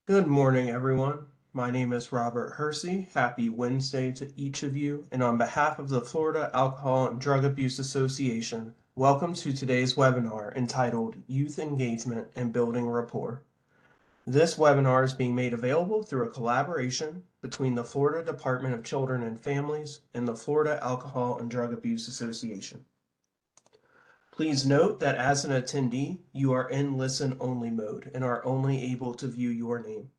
Good morning, everyone. My name is Robert Hersey. Happy Wednesday to each of you. And on behalf of the Florida Alcohol and Drug Abuse Association, welcome to today's webinar entitled Youth Engagement and Building Rapport. This webinar is being made available through a collaboration between the Florida Department of Children and Families and the Florida Alcohol and Drug Abuse Association. Please note that as an attendee, you are in listen-only mode and are only able to view your name.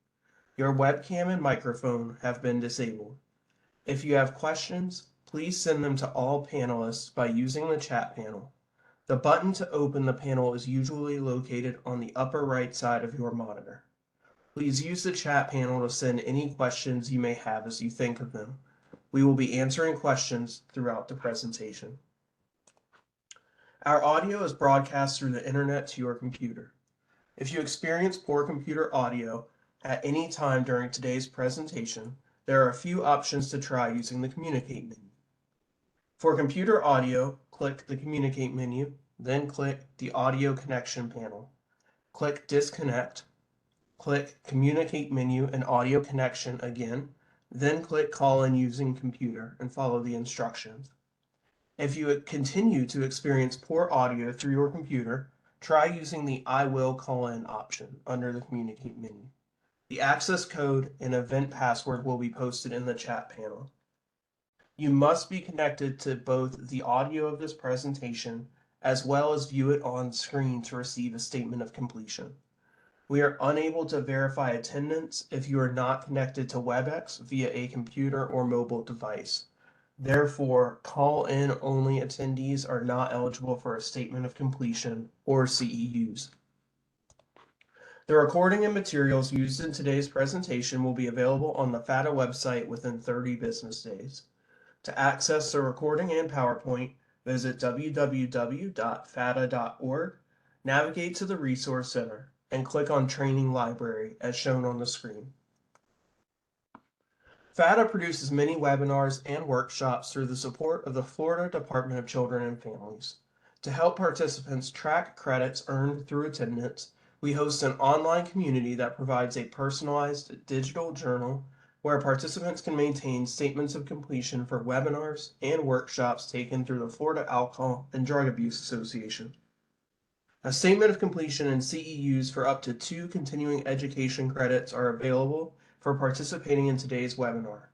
Your webcam and microphone have been disabled. If you have questions, please send them to all panelists by using the chat panel. The button to open the panel is usually located on the upper right side of your monitor. Please use the chat panel to send any questions you may have as you think of them. We will be answering questions throughout the presentation. Our audio is broadcast through the internet to your computer. If you experience poor computer audio at any time during today's presentation, there are a few options to try using the Communicate menu. For computer audio, click the Communicate menu, then click the Audio Connection panel. Click Disconnect, click Communicate menu and Audio Connection again, then click Call in using computer and follow the instructions. If you continue to experience poor audio through your computer, try using the I will call in option under the Communicate menu. The access code and event password will be posted in the chat panel. You must be connected to both the audio of this presentation as well as view it on screen to receive a statement of completion. We are unable to verify attendance if you are not connected to WebEx via a computer or mobile device. Therefore, call-in only attendees are not eligible for a statement of completion or CEUs. The recording and materials used in today's presentation will be available on the FATA website within 30 business days. To access the recording and PowerPoint, visit www.fata.org, navigate to the Resource Center, and click on Training Library as shown on the screen. FATA produces many webinars and workshops through the support of the Florida Department of Children and Families. To help participants track credits earned through attendance, we host an online community that provides a personalized digital journal where participants can maintain statements of completion for webinars and workshops taken through the Florida Alcohol and Drug Abuse Association. A statement of completion and CEUs for up to 2 continuing education credits are available for participating in today's webinar.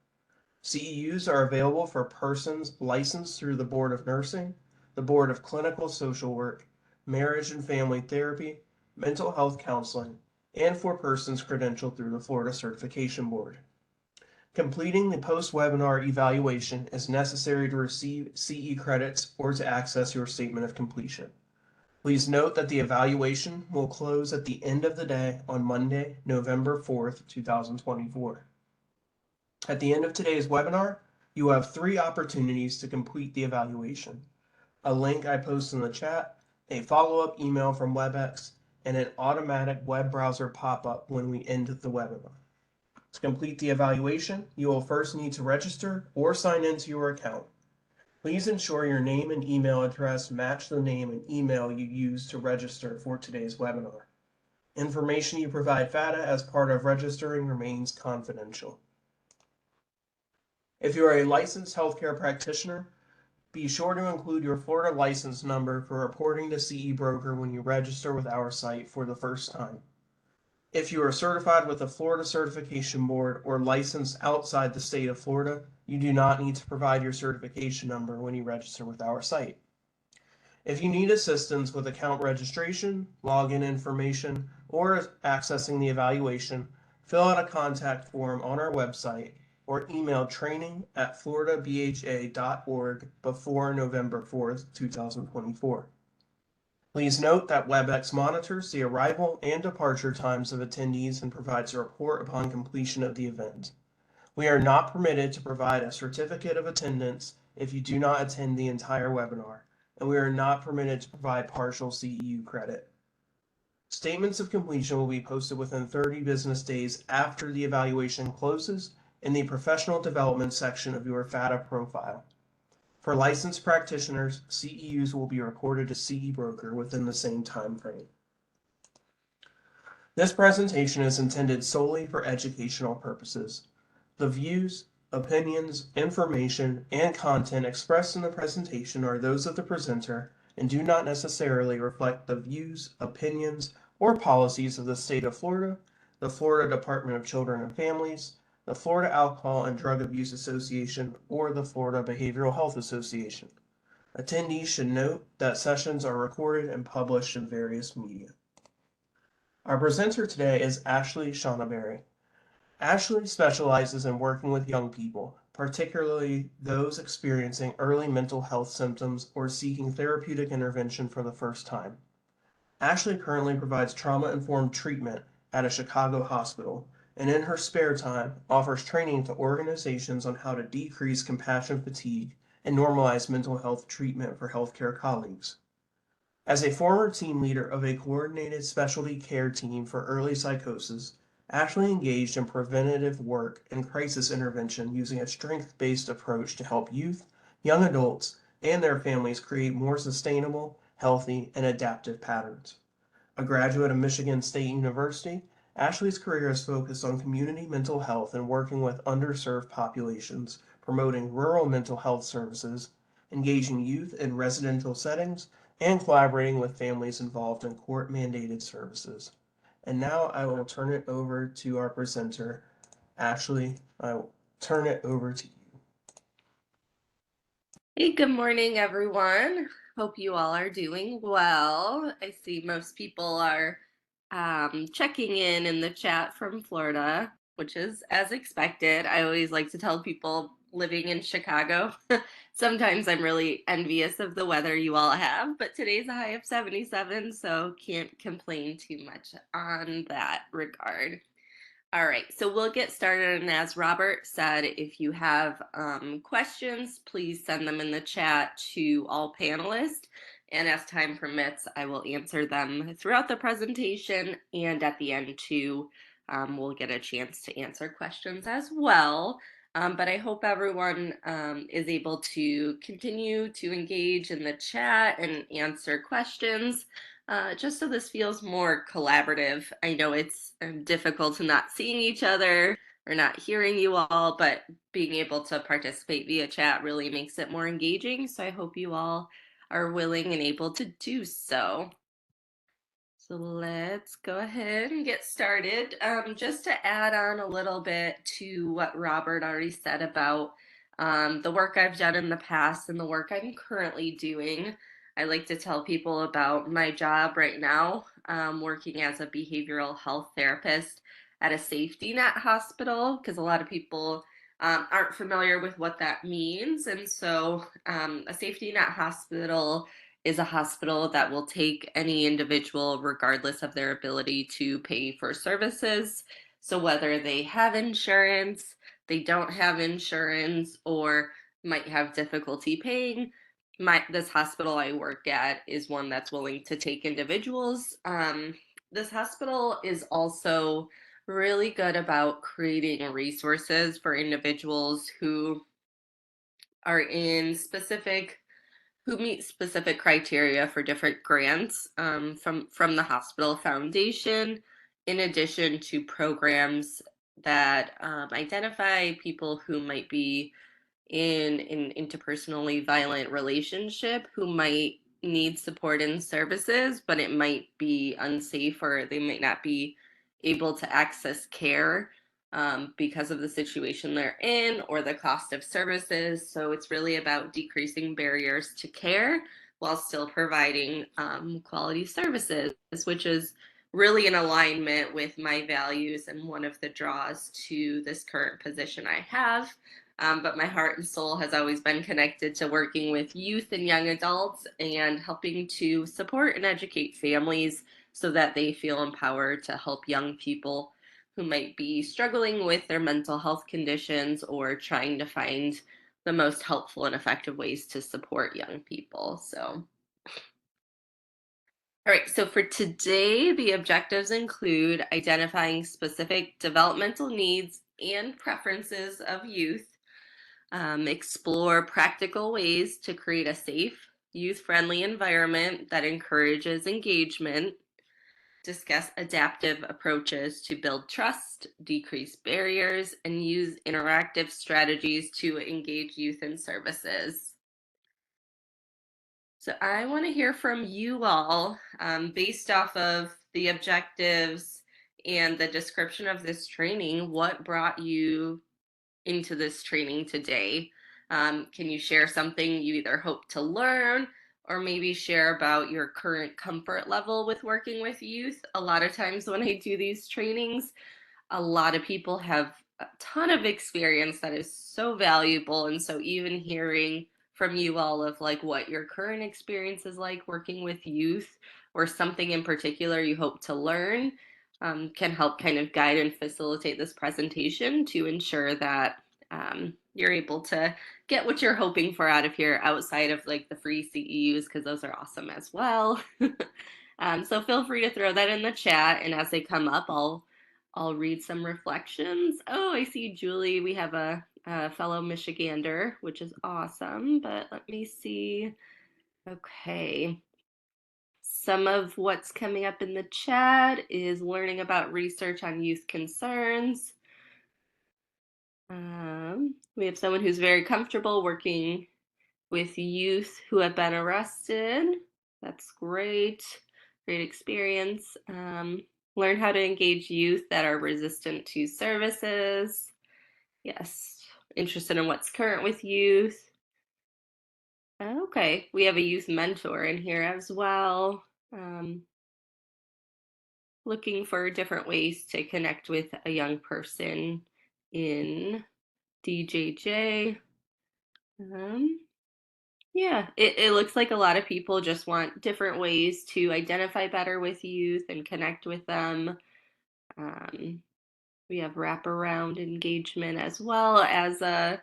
CEUs are available for persons licensed through the Board of Nursing, the Board of Clinical Social Work, Marriage and Family Therapy, Mental Health Counseling, and for persons credentialed through the Florida Certification Board. Completing the post-webinar evaluation is necessary to receive CE credits or to access your statement of completion. Please note that the evaluation will close at the end of the day on Monday, November 4th, 2024. At the end of today's webinar, you have 3 opportunities to complete the evaluation: a link I post in the chat, a follow-up email from WebEx, and an automatic web browser pop-up when we end the webinar. To complete the evaluation, you will first need to register or sign into your account. Please ensure your name and email address match the name and email you used to register for today's webinar. Information you provide FATA as part of registering remains confidential. If you are a licensed healthcare practitioner, be sure to include your Florida license number for reporting to CE Broker when you register with our site for the first time. If you are certified with the Florida Certification Board or licensed outside the state of Florida, you do not need to provide your certification number when you register with our site. If you need assistance with account registration, login information, or accessing the evaluation, fill out a contact form on our website or email training@floridabha.org before November 4th, 2024. Please note that WebEx monitors the arrival and departure times of attendees and provides a report upon completion of the event. We are not permitted to provide a certificate of attendance if you do not attend the entire webinar, and we are not permitted to provide partial CEU credit. Statements of completion will be posted within 30 business days after the evaluation closes in the professional development section of your FATA profile. For licensed practitioners, CEUs will be reported to CE Broker within the same time frame. This presentation is intended solely for educational purposes. The views, opinions, information, and content expressed in the presentation are those of the presenter and do not necessarily reflect the views, opinions, or policies of the state of Florida, the Florida Department of Children and Families, the Florida Alcohol and Drug Abuse Association, or the Florida Behavioral Health Association. Attendees should note that sessions are recorded and published in various media. Our presenter today is Ashley Shonibare. Ashley specializes in working with young people, particularly those experiencing early mental health symptoms or seeking therapeutic intervention for the first time. Ashley currently provides trauma-informed treatment at a Chicago hospital, and in her spare time offers training to organizations on how to decrease compassion fatigue and normalize mental health treatment for healthcare colleagues. As a former team leader of a coordinated specialty care team for early psychosis, Ashley engaged in preventative work and crisis intervention using a strength-based approach to help youth, young adults, and their families create more sustainable, healthy, and adaptive patterns. A graduate of Michigan State University, Ashley's career is focused on community mental health and working with underserved populations, promoting rural mental health services, engaging youth in residential settings, and collaborating with families involved in court-mandated services. And now I will turn it over to our presenter, Ashley. I will turn it over to you. Hey, good morning, everyone. Hope you all are doing well. I see most people are checking in the chat from Florida, which is as expected. I always like to tell people living in Chicago, sometimes I'm really envious of the weather you all have, but today's a high of 77, so can't complain too much on that regard. All right, so we'll get started. And as Robert said, if you have questions, please send them in the chat to all panelists. And as time permits, I will answer them throughout the presentation. And at the end, too, we'll get a chance to answer questions as well. But I hope everyone is able to continue to engage in the chat and answer questions. Just so this feels more collaborative. I know it's difficult to not seeing each other or not hearing you all, but being able to participate via chat really makes it more engaging. So I hope you all are willing and able to do so. So let's go ahead and get started. Just to add on a little bit to what Robert already said about the work I've done in the past and the work I'm currently doing. I like to tell people about my job right now, working as a behavioral health therapist at a safety net hospital, because a lot of people aren't familiar with what that means. And so a safety net hospital is a hospital that will take any individual regardless of their ability to pay for services. So whether they have insurance, they don't have insurance, or might have difficulty paying, this hospital I work at is one that's willing to take individuals. This hospital is also really good about creating resources for individuals who are in specific who meet specific criteria for different grants from the hospital foundation, in addition to programs that identify people who might be in an interpersonally violent relationship who might need support and services, but it might be unsafe or they might not be able to access care because of the situation they're in or the cost of services. So it's really about decreasing barriers to care while still providing quality services, which is really in alignment with my values and one of the draws to this current position I have. But my heart and soul has always been connected to working with youth and young adults and helping to support and educate families so that they feel empowered to help young people who might be struggling with their mental health conditions or trying to find the most helpful and effective ways to support young people. So, all right, so for today, the objectives include identifying specific developmental needs and preferences of youth, explore practical ways to create a safe, youth-friendly environment that encourages engagement, discuss adaptive approaches to build trust, decrease barriers, and use interactive strategies to engage youth in services. So I want to hear from you all based off of the objectives and the description of this training. What brought you into this training today? Can you share something you either hope to learn or maybe share about your current comfort level with working with youth? A lot of times when I do these trainings, a lot of people have a ton of experience that is so valuable. And so even hearing from you all of like what your current experience is like working with youth or something in particular you hope to learn can help kind of guide and facilitate this presentation to ensure that you're able to get what you're hoping for out of here outside of like the free CEUs, because those are awesome as well. So feel free to throw that in the chat, and as they come up, I'll read some reflections. Oh, I see, Julie. We have a fellow Michigander, which is awesome. But let me see. Okay. Some of what's coming up in the chat is learning about research on youth concerns. We have someone who's very comfortable working with youth who have been arrested. That's great. Great experience. Learn how to engage youth that are resistant to services. Yes. Interested in what's current with youth. Okay. We have a youth mentor in here as well. Looking for different ways to connect with a young person in DJJ. Yeah, it looks like a lot of people just want different ways to identify better with youth and connect with them. Um, we have wraparound engagement as well as a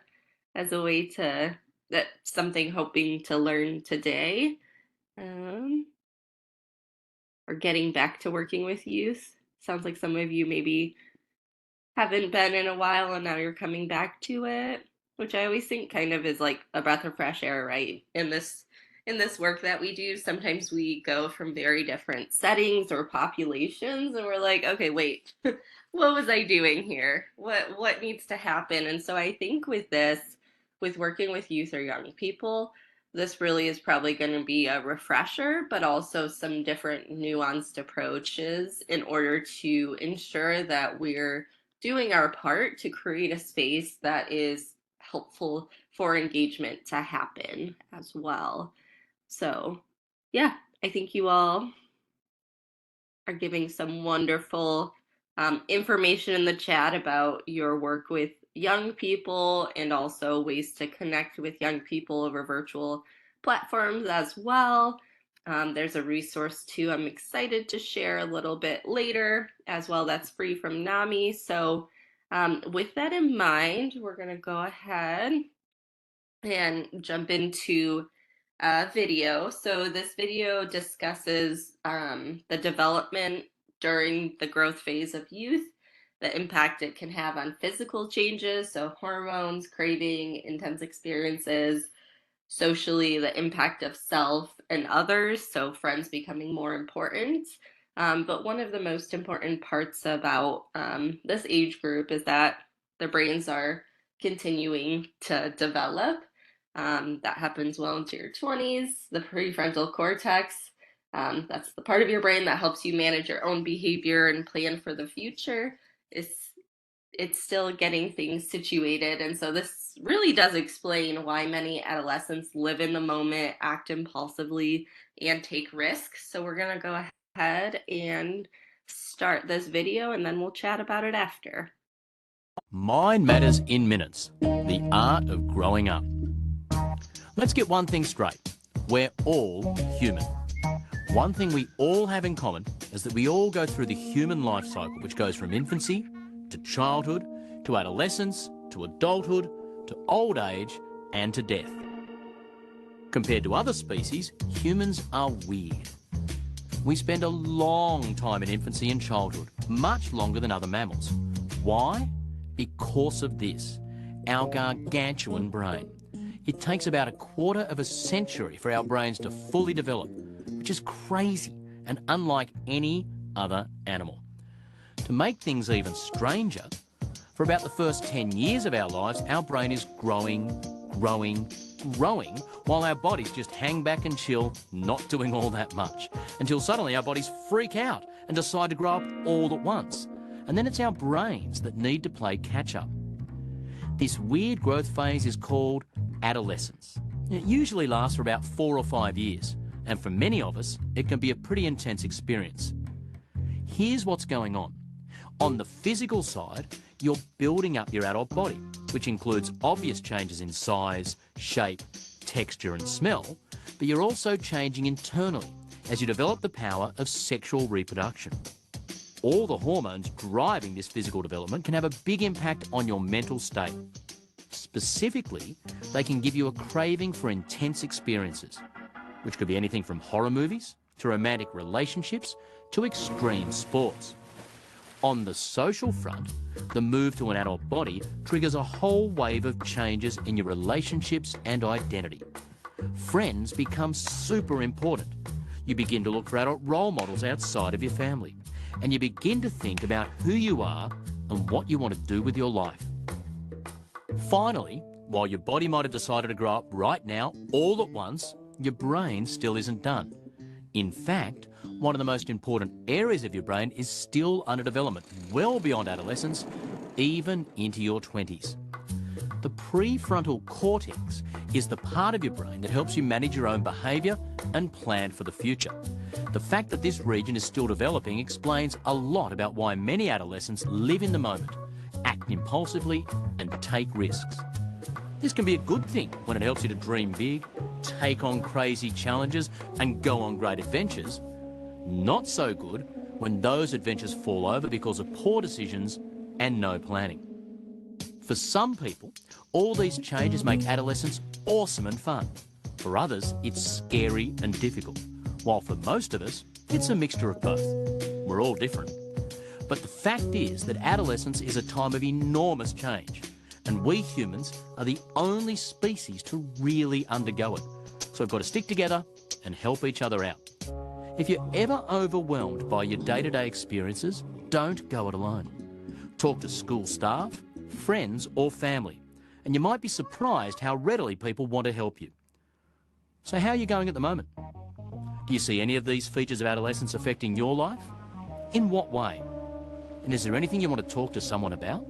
way to that something hoping to learn today, um, or getting back to working with youth. Sounds like some of you maybe haven't been in a while and now you're coming back to it, which I always think kind of is like a breath of fresh air, right? In this work that we do, sometimes we go from very different settings or populations and we're like, okay, wait, what was I doing here? What needs to happen? And so I think with this, with working with youth or young people, this really is probably going to be a refresher, but also some different nuanced approaches in order to ensure that we're doing our part to create a space that is helpful for engagement to happen as well. So, yeah, I think you all are giving some wonderful information in the chat about your work with young people and also ways to connect with young people over virtual platforms as well. There's a resource too I'm excited to share a little bit later as well that's free from NAMI. So with that in mind, we're going to go ahead and jump into video. So this video discusses the development during the growth phase of youth, the impact it can have on physical changes, so hormones, craving, intense experiences, socially, the impact of self and others, so friends becoming more important. But one of the most important parts about this age group is that the brains are continuing to develop. That happens well into your 20s. The prefrontal cortex, that's the part of your brain that helps you manage your own behavior and plan for the future, is it's still getting things situated. And so this really does explain why many adolescents live in the moment, act impulsively, and take risks. So we're going to go ahead and start this video and then we'll chat about it after. Mind matters in minutes. The art of growing up. Let's get one thing straight. We're all human. One thing we all have in common is that we all go through the human life cycle, which goes from infancy to childhood, to adolescence, to adulthood, to old age, and to death. Compared to other species, humans are weird. We spend a long time in infancy and childhood, much longer than other mammals. Why? Because of this, our gargantuan brain. It takes about a quarter of a century for our brains to fully develop, which is crazy and unlike any other animal. To make things even stranger, for about the first 10 years of our lives, our brain is growing, while our bodies just hang back and chill, not doing all that much, until suddenly our bodies freak out and decide to grow up all at once. And then it's our brains that need to play catch-up. This weird growth phase is called adolescence. It usually lasts for about 4 or 5 years, and for many of us, it can be a pretty intense experience. Here's what's going on. On the physical side, you're building up your adult body, which includes obvious changes in size, shape, texture and smell, but you're also changing internally as you develop the power of sexual reproduction. All the hormones driving this physical development can have a big impact on your mental state. Specifically, they can give you a craving for intense experiences, which could be anything from horror movies to romantic relationships to extreme sports. On the social front, the move to an adult body triggers a whole wave of changes in your relationships and identity. Friends become super important. You begin to look for adult role models outside of your family, and you begin to think about who you are and what you want to do with your life. Finally, while your body might have decided to grow up right now, all at once, your brain still isn't done. In fact, one of the most important areas of your brain is still under development, well beyond adolescence, even into your 20s. The prefrontal cortex is the part of your brain that helps you manage your own behaviour and plan for the future. The fact that this region is still developing explains a lot about why many adolescents live in the moment, act impulsively and take risks. This can be a good thing when it helps you to dream big, take on crazy challenges and go on great adventures. Not so good when those adventures fall over because of poor decisions and no planning. For some people, all these changes make adolescence awesome and fun. For others, it's scary and difficult. While for most of us, it's a mixture of both. We're all different. But the fact is that adolescence is a time of enormous change, and we humans are the only species to really undergo it. So we've got to stick together and help each other out. If you're ever overwhelmed by your day-to-day experiences, don't go it alone. Talk to school staff, friends or family, and you might be surprised how readily people want to help you. So how are you going at the moment? Do you see any of these features of adolescence affecting your life? In what way? And is there anything you want to talk to someone about?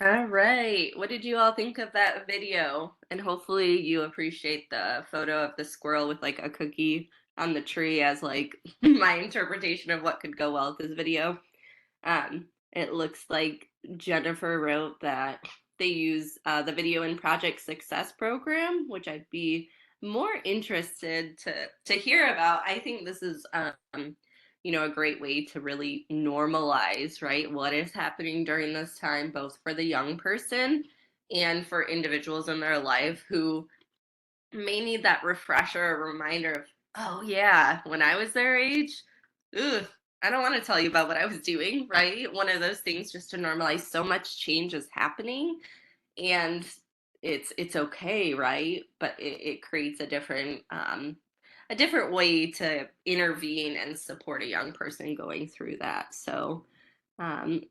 All right. What did you all think of that video? And hopefully you appreciate the photo of the squirrel with like a cookie on the tree as like my interpretation of what could go well with this video. It looks like Jennifer wrote that they use the video in Project Success program, which I'd be more interested to hear about. I think this is a great way to really normalize, right, what is happening during this time, both for the young person and for individuals in their life who may need that refresher or reminder of, oh yeah, when I was their age, ugh, I don't want to tell you about what I was doing, right? One of those things just to normalize so much change is happening and it's okay, right? But it creates a different way to intervene and support a young person going through that. So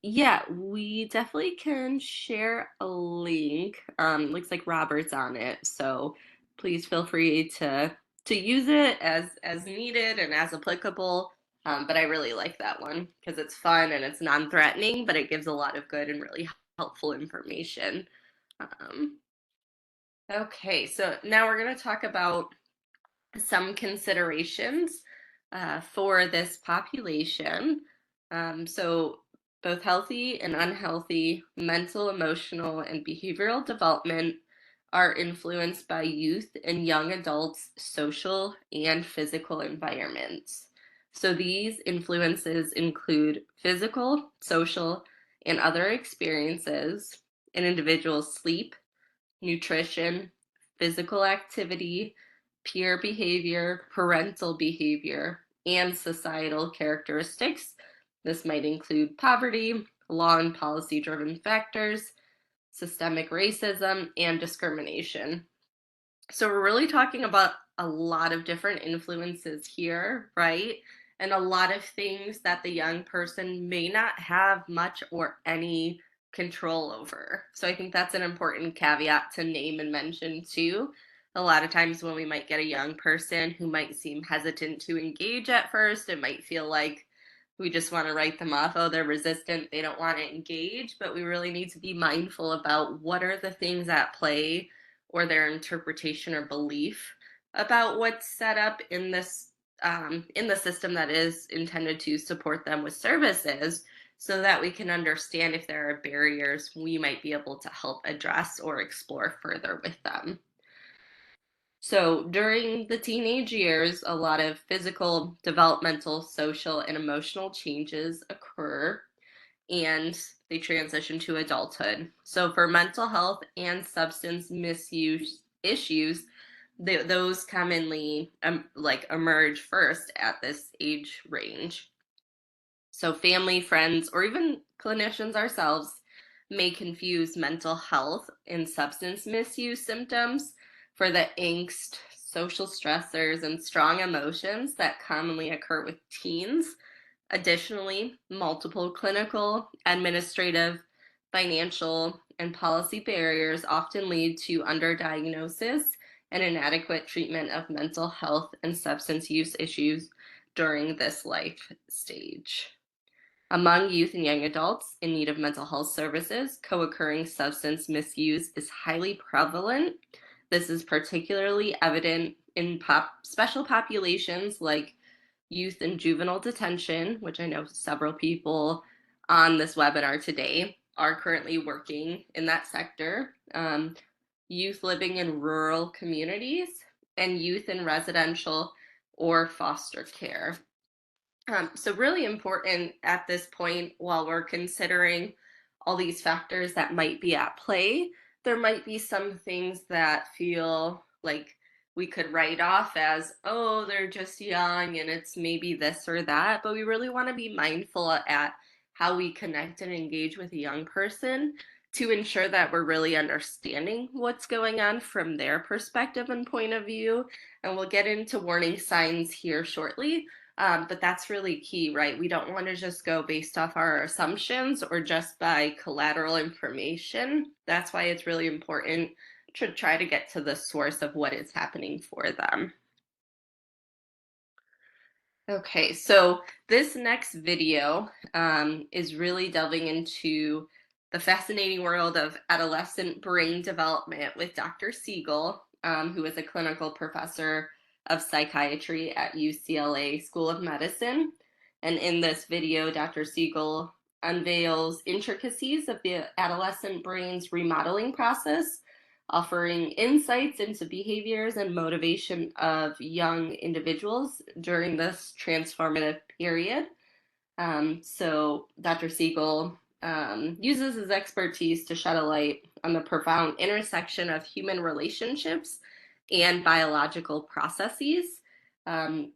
yeah, we definitely can share a link. Looks like Robert's on it, so please feel free to use it as needed and as applicable. But I really like that one because it's fun and it's non-threatening, but it gives a lot of good and really helpful information. Um, okay, so now we're going to talk about some considerations for this population. So, both healthy and unhealthy mental, emotional, and behavioral development are influenced by youth and young adults' social and physical environments. So, these influences include physical, social, and other experiences, an individual's sleep, nutrition, physical activity, peer behavior, parental behavior, and societal characteristics. This might include poverty, law and policy-driven factors, systemic racism, and discrimination. So we're really talking about a lot of different influences here, right? And a lot of things that the young person may not have much or any control over. So I think that's an important caveat to name and mention too. A lot of times when we might get a young person who might seem hesitant to engage at first, it might feel like we just want to write them off. Oh, they're resistant. They don't want to engage. But we really need to be mindful about what are the things at play or their interpretation or belief about what's set up in the system that is intended to support them with services, so that we can understand if there are barriers we might be able to help address or explore further with them. So during the teenage years, a lot of physical, developmental, social, and emotional changes occur, and they transition to adulthood. So for mental health and substance misuse issues, those commonly like emerge first at this age range. So family, friends, or even clinicians ourselves may confuse mental health and substance misuse symptoms for the angst, social stressors, and strong emotions that commonly occur with teens. Additionally, multiple clinical, administrative, financial, and policy barriers often lead to underdiagnosis and inadequate treatment of mental health and substance use issues during this life stage. Among youth and young adults in need of mental health services, co occurring substance misuse is highly prevalent. This is particularly evident in special populations like youth and juvenile detention, which I know several people on this webinar today are currently working in that sector, youth living in rural communities, and youth in residential or foster care. So really important at this point, while we're considering all these factors that might be at play, there might be some things that feel like we could write off as, oh, they're just young and it's maybe this or that. But we really want to be mindful at how we connect and engage with a young person to ensure that we're really understanding what's going on from their perspective and point of view. And we'll get into warning signs here shortly. But that's really key, right? We don't want to just go based off our assumptions or just by collateral information. That's why it's really important to try to get to the source of what is happening for them. Okay, so this next video is really delving into the fascinating world of adolescent brain development with Dr. Siegel, who is a clinical professor of psychiatry at UCLA School of Medicine. And in this video, Dr. Siegel unveils intricacies of the adolescent brain's remodeling process, offering insights into behaviors and motivation of young individuals during this transformative period. So Dr. Siegel uses his expertise to shed a light on the profound intersection of human relationships and biological processes, to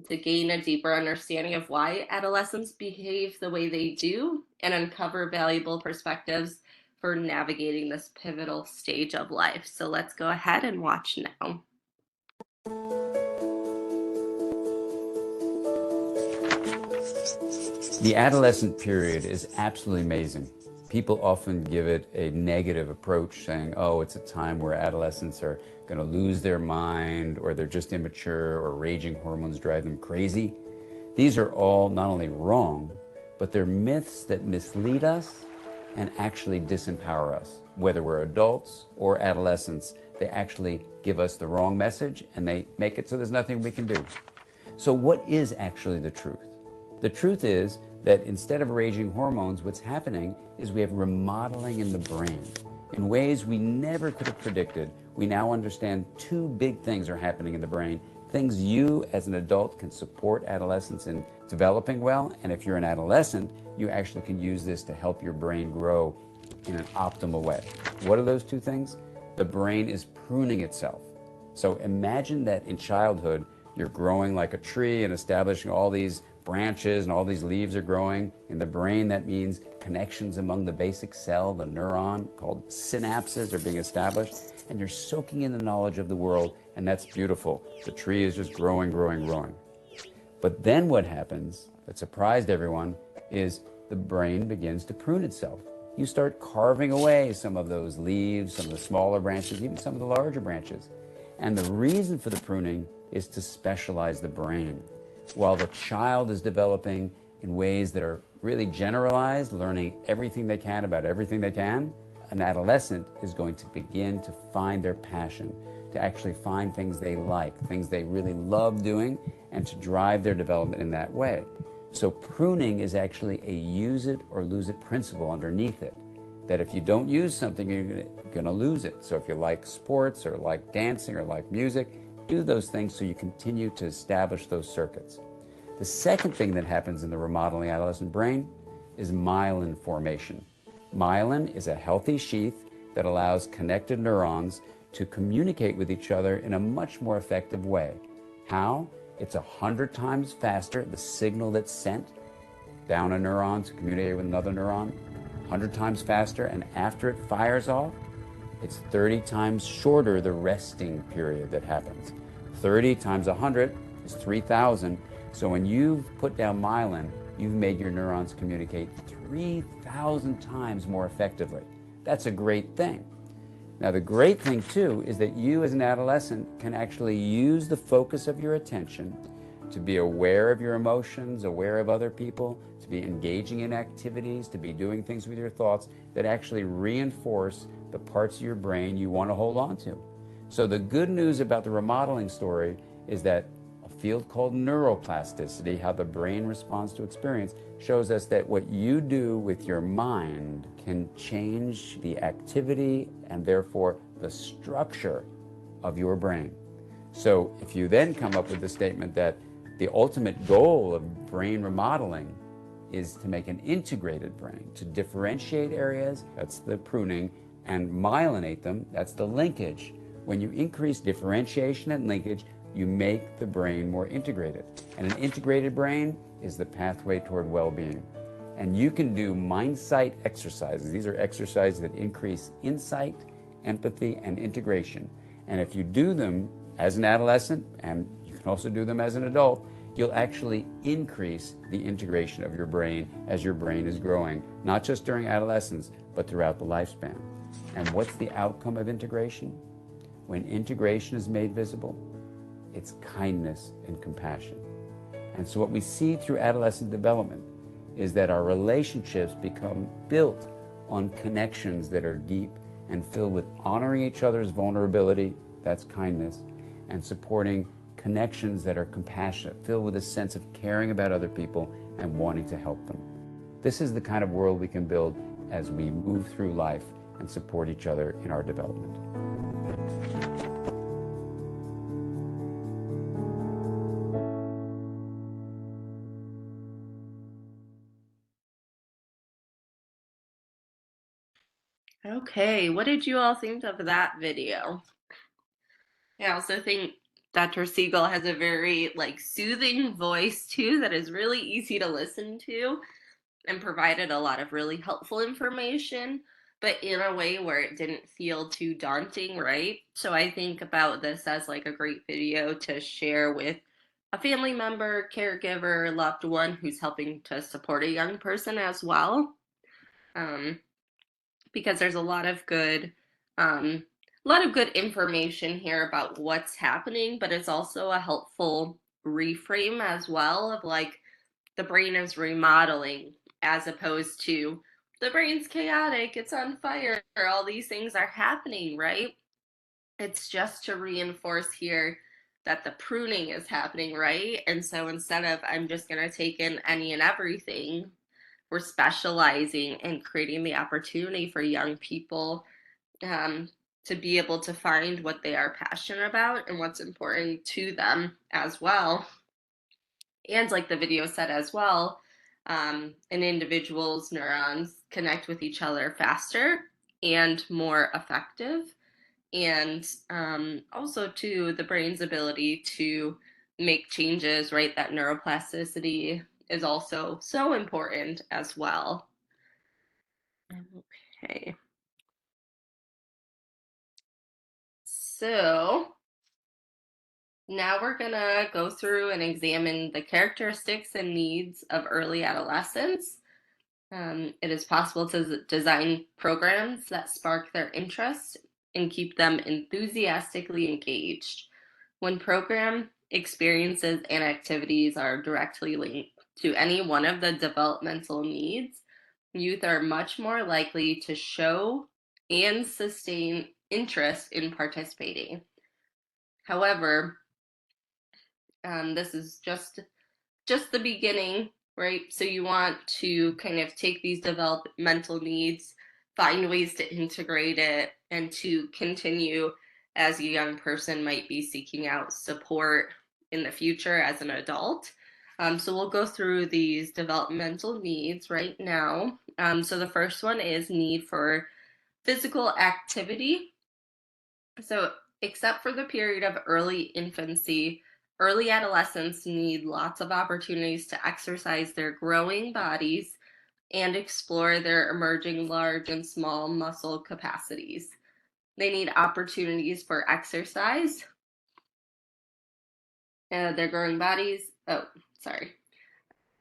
gain a deeper understanding of why adolescents behave the way they do and uncover valuable perspectives for navigating this pivotal stage of life. So let's go ahead and watch now. The adolescent period is absolutely amazing. People often give it a negative approach, saying, oh, it's a time where adolescents are going to lose their mind, or they're just immature, or raging hormones drive them crazy. These are all not only wrong, but they're myths that mislead us and actually disempower us. Whether we're adults or adolescents, they actually give us the wrong message and they make it so there's nothing we can do. So what is actually the truth? The truth is that instead of raging hormones, what's happening is we have remodeling in the brain. In ways we never could have predicted, we now understand two big things are happening in the brain. Things you as an adult can support adolescents in developing well, and if you're an adolescent, you actually can use this to help your brain grow in an optimal way. What are those two things? The brain is pruning itself. So imagine that in childhood, You're growing like a tree and establishing all these branches and all these leaves are growing. In the brain, that means connections among the basic cell, the neuron, called synapses, are being established. And you're soaking in the knowledge of the world, and that's beautiful. The tree is just growing, growing, growing. But then what happens that surprised everyone is the brain begins to prune itself. You start carving away some of those leaves, some of the smaller branches, even some of the larger branches. And the reason for the pruning is to specialize the brain. While the child is developing in ways that are really generalized, learning everything they can about everything they can, an adolescent is going to begin to find their passion, to actually find things they like, things they really love doing, and to drive their development in that way. So pruning is actually a use it or lose it principle underneath it. That if you don't use something, you're going to lose it. So if you like sports or like dancing or like music, do those things so you continue to establish those circuits. The second thing that happens in the remodeling adolescent brain is myelin formation. Myelin is a healthy sheath that allows connected neurons to communicate with each other in a much more effective way. How? It's 100 times faster, the signal that's sent down a neuron to communicate with another neuron, 100 times faster, and after it fires off, it's 30 times shorter the resting period that happens. 30 times 100 is 3,000. So when you've put down myelin, you've made your neurons communicate 3,000 times more effectively. That's a great thing. Now, the great thing, too, is that you as an adolescent can actually use the focus of your attention to be aware of your emotions, aware of other people, to be engaging in activities, to be doing things with your thoughts that actually reinforce the parts of your brain you want to hold on to. So the good news about the remodeling story is that a field called neuroplasticity, how the brain responds to experience, shows us that what you do with your mind can change the activity and therefore the structure of your brain. So if you then come up with the statement that the ultimate goal of brain remodeling is to make an integrated brain, to differentiate areas, that's the pruning, and myelinate them, that's the linkage. When you increase differentiation and linkage, you make the brain more integrated. And an integrated brain is the pathway toward well-being. And you can do mind-sight exercises. These are exercises that increase insight, empathy, and integration. And if you do them as an adolescent, and you can also do them as an adult, you'll actually increase the integration of your brain as your brain is growing, not just during adolescence, but throughout the lifespan. And what's the outcome of integration? When integration is made visible, it's kindness and compassion. And so what we see through adolescent development is that our relationships become built on connections that are deep and filled with honoring each other's vulnerability, that's kindness, and supporting connections that are compassionate, filled with a sense of caring about other people and wanting to help them. This is the kind of world we can build as we move through life and support each other in our development. Okay, what did you all think of that video? I also think Dr. Siegel has a very soothing voice too that is really easy to listen to and provided a lot of really helpful information, but in a way where it didn't feel too daunting, right? So I think about this as a great video to share with a family member, caregiver, loved one who's helping to support a young person as well. Um, because there's um, a lot of good information here about what's happening, but it's also a helpful reframe as well of the brain is remodeling as opposed to the brain's chaotic, it's on fire, all these things are happening, right? It's just to reinforce here that the pruning is happening, right? And so instead of I'm just going to take in any and everything, we're specializing and creating the opportunity for young people um, to be able to find what they are passionate about and what's important to them as well. And like the video said as well, an individual's neurons connect with each other faster and more effective. And also to the brain's ability to make changes, right? That neuroplasticity is also so important as well. Okay. So now we're gonna go through and examine the characteristics and needs of early adolescence. It is possible to design programs that spark their interest and keep them enthusiastically engaged. When program experiences and activities are directly linked to any one of the developmental needs, youth are much more likely to show and sustain interest in participating. However, this is just the beginning, right? So you want to kind of take these developmental needs, find ways to integrate it, and to continue as a young person might be seeking out support in the future as an adult. So we'll go through these developmental needs right now. So the first one is need for physical activity. So, except for the period of early infancy, early adolescents need lots of opportunities to exercise their growing bodies and explore their emerging large and small muscle capacities. They need opportunities for exercise, their growing bodies. Oh, sorry.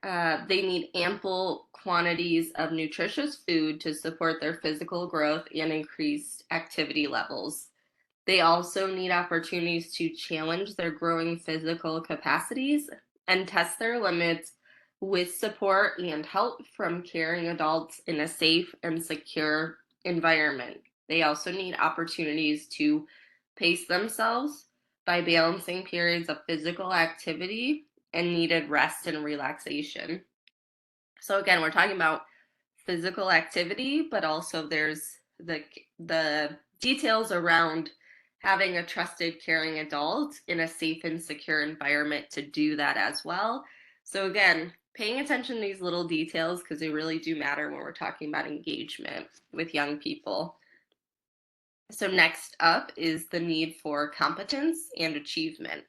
They need ample quantities of nutritious food to support their physical growth and increased activity levels. They also need opportunities to challenge their growing physical capacities and test their limits with support and help from caring adults in a safe and secure environment. They also need opportunities to pace themselves by balancing periods of physical activity and needed rest and relaxation. So again, we're talking about physical activity, but also there's the details around having a trusted, caring adult in a safe and secure environment to do that as well. So again, paying attention to these little details because they really do matter when we're talking about engagement with young people. So next up is the need for competence and achievement.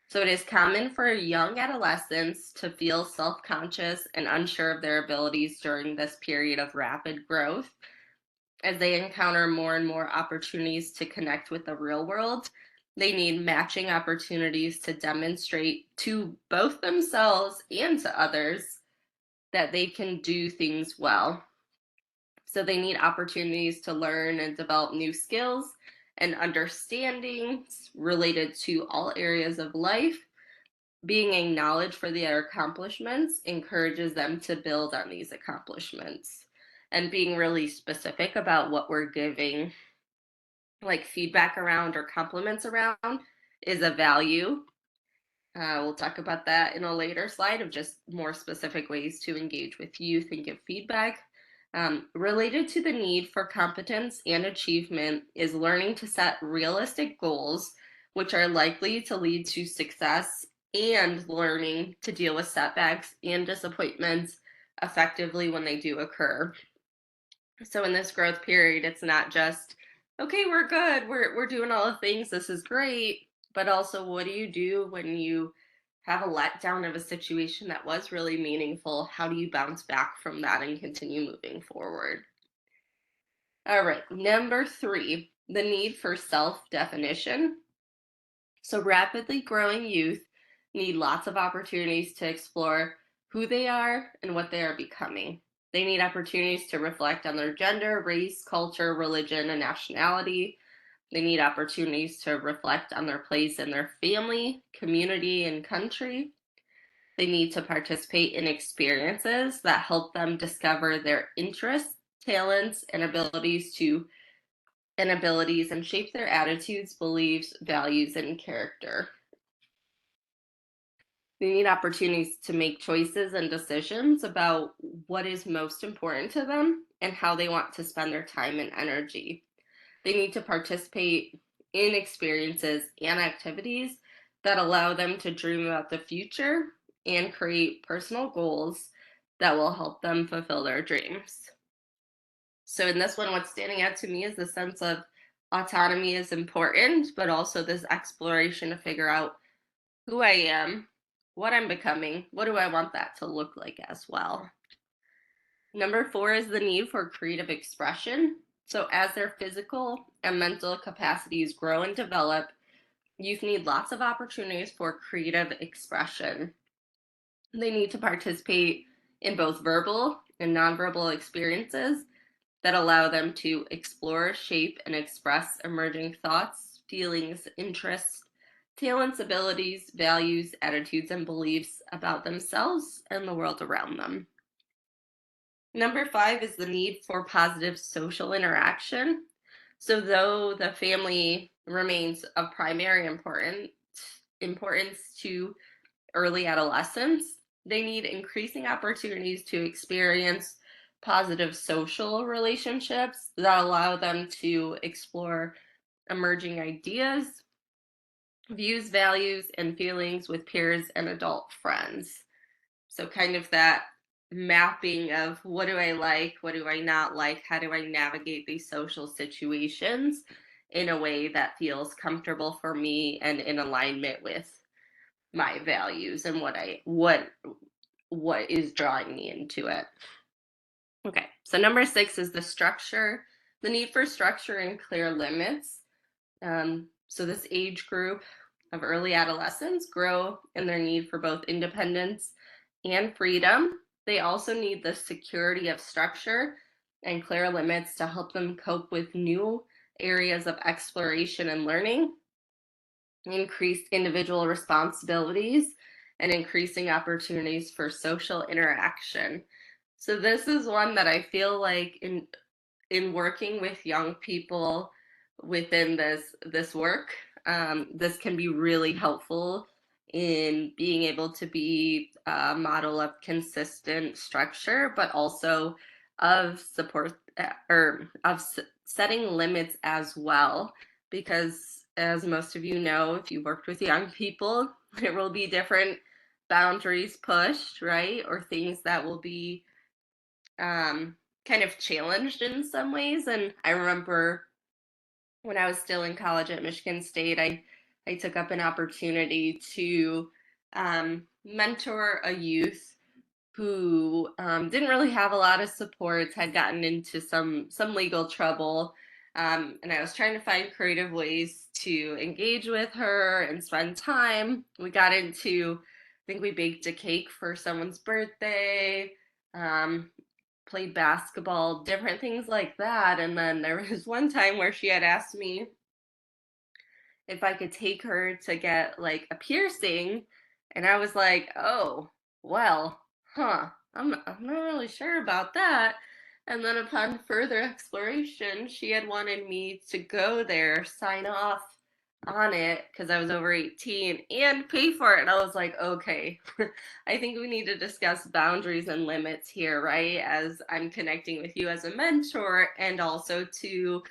So it is common for young adolescents to feel self-conscious and unsure of their abilities during this period of rapid growth. As they encounter more and more opportunities to connect with the real world, they need matching opportunities to demonstrate to both themselves and to others that they can do things well. So they need opportunities to learn and develop new skills and understandings related to all areas of life. Being acknowledged for their accomplishments encourages them to build on these accomplishments. And being really specific about what we're giving, like feedback around or compliments around, is a value. We'll talk about that in a later slide of just more specific ways to engage with youth and give feedback. Related to the need for competence and achievement is learning to set realistic goals, which are likely to lead to success, and learning to deal with setbacks and disappointments effectively when they do occur. So in this growth period, it's not just, okay, we're good, we're doing all the things, this is great, but also what do you do when you have a letdown of a situation that was really meaningful? How do you bounce back from that and continue moving forward? All right, number 3, the need for self-definition. So rapidly growing youth need lots of opportunities to explore who they are and what they are becoming. They need opportunities to reflect on their gender, race, culture, religion, and nationality. They need opportunities to reflect on their place in their family, community, and country. They need to participate in experiences that help them discover their interests, talents, and abilities and shape their attitudes, beliefs, values, and character. They need opportunities to make choices and decisions about what is most important to them and how they want to spend their time and energy. They need to participate in experiences and activities that allow them to dream about the future and create personal goals that will help them fulfill their dreams. So, in this one, what's standing out to me is the sense of autonomy is important, but also this exploration to figure out who I am, what I'm becoming, what do I want that to look like as well. Number 4 is the need for creative expression. So, as their physical and mental capacities grow and develop, youth need lots of opportunities for creative expression. They need to participate in both verbal and nonverbal experiences that allow them to explore, shape, and express emerging thoughts, feelings, interests, talents, abilities, values, attitudes, and beliefs about themselves and the world around them. Number 5 is the need for positive social interaction. So, though the family remains of primary importance to early adolescence, they need increasing opportunities to experience positive social relationships that allow them to explore emerging ideas, views, values, and feelings with peers and adult friends. So, kind of that mapping of what do I like, what do I not like, how do I navigate these social situations in a way that feels comfortable for me and in alignment with my values and what is drawing me into it. Okay, so number 6 is the structure, the need for structure and clear limits. So this age group of early adolescents grow in their need for both independence and freedom. They also need the security of structure and clear limits to help them cope with new areas of exploration and learning, increased individual responsibilities, and increasing opportunities for social interaction. So this is one that I feel like in working with young people within this work, this can be really helpful in being able to be a model of consistent structure, but also of support or of setting limits as well. Because as most of you know, if you worked with young people, there will be different boundaries pushed, right? Or things that will be um, kind of challenged in some ways. And I remember when I was still in college at Michigan State, I took up an opportunity to mentor a youth who didn't really have a lot of supports, had gotten into some legal trouble, and I was trying to find creative ways to engage with her and spend time. We got into, I think we baked a cake for someone's birthday. Um, Played basketball, different things like that. And then there was one time where she had asked me if I could take her to get like a piercing. And I was like, oh, well, I'm not really sure about that. And then upon further exploration, she had wanted me to go there, sign off on it because I was over 18 and pay for it. And I was like, okay, I think we need to discuss boundaries and limits here, right? As I'm connecting with you as a mentor and also to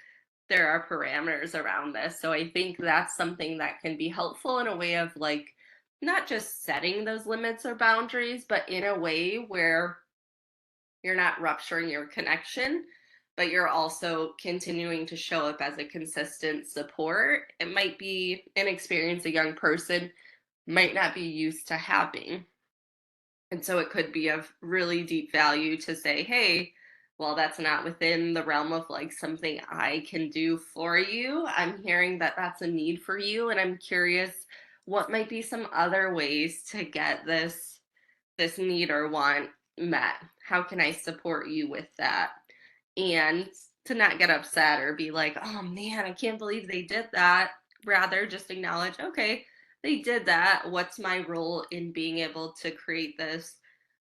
there are parameters around this. So I think that's something that can be helpful in a way of like not just setting those limits or boundaries, but in a way where you're not rupturing your connection, but you're also continuing to show up as a consistent support. It might be an experience a young person might not be used to having. And so it could be of really deep value to say, hey, well, that's not within the realm of like something I can do for you. I'm hearing that that's a need for you, and I'm curious what might be some other ways to get this need or want met. How can I support you with that? And to not get upset or be like, oh man, I can't believe they did that. Rather, just acknowledge, okay, they did that. What's my role in being able to create this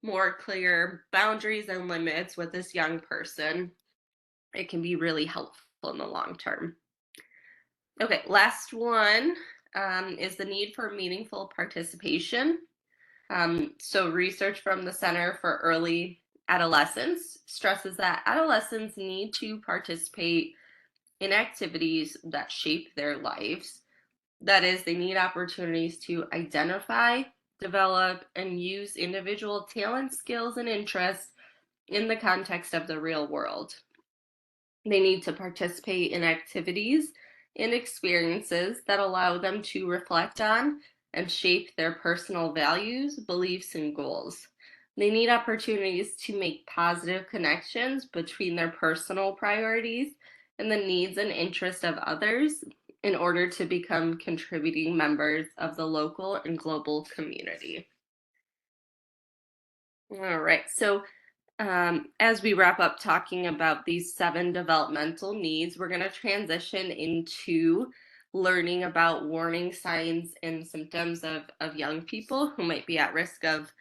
more clear boundaries and limits with this young person? It can be really helpful in the long term. Okay, last one is the need for meaningful participation. So, research from the Center for Early Adolescence stresses that adolescents need to participate in activities that shape their lives. That is, they need opportunities to identify, develop, and use individual talents, skills, and interests in the context of the real world. They need to participate in activities and experiences that allow them to reflect on and shape their personal values, beliefs, and goals. They need opportunities to make positive connections between their personal priorities and the needs and interests of others in order to become contributing members of the local and global community. All right, so as we wrap up talking about these 7 developmental needs, we're going to transition into learning about warning signs and symptoms of young people who might be at risk of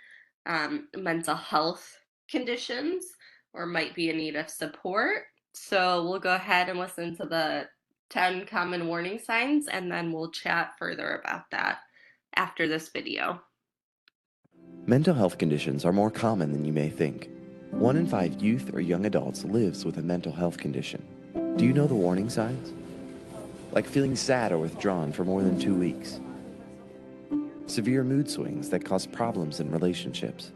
mental health conditions or might be in need of support. So we'll go ahead and listen to the 10 common warning signs, and then we'll chat further about that after this video. Mental health conditions are more common than you may think. 1 in 5 youth or young adults lives with a mental health condition. Do you know the warning signs? Like feeling sad or withdrawn for more than 2 weeks. Severe mood swings that cause problems in relationships.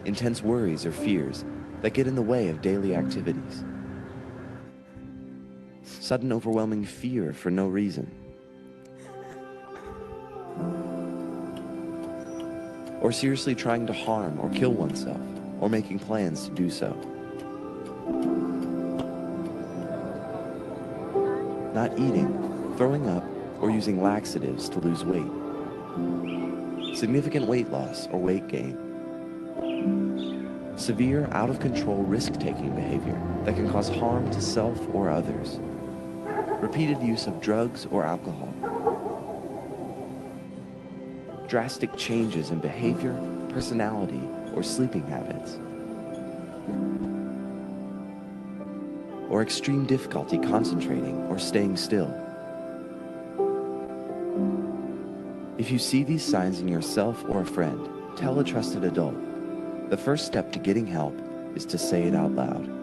Intense worries or fears that get in the way of daily activities. Sudden overwhelming fear for no reason. Or seriously trying to harm or kill oneself, or making plans to do so. Not eating, throwing up, or using laxatives to lose weight. Significant weight loss or weight gain. Severe, out-of-control risk-taking behavior that can cause harm to self or others. Repeated use of drugs or alcohol. Drastic changes in behavior, personality, or sleeping habits. Or extreme difficulty concentrating or staying still. If you see these signs in yourself or a friend, tell a trusted adult. The first step to getting help is to say it out loud.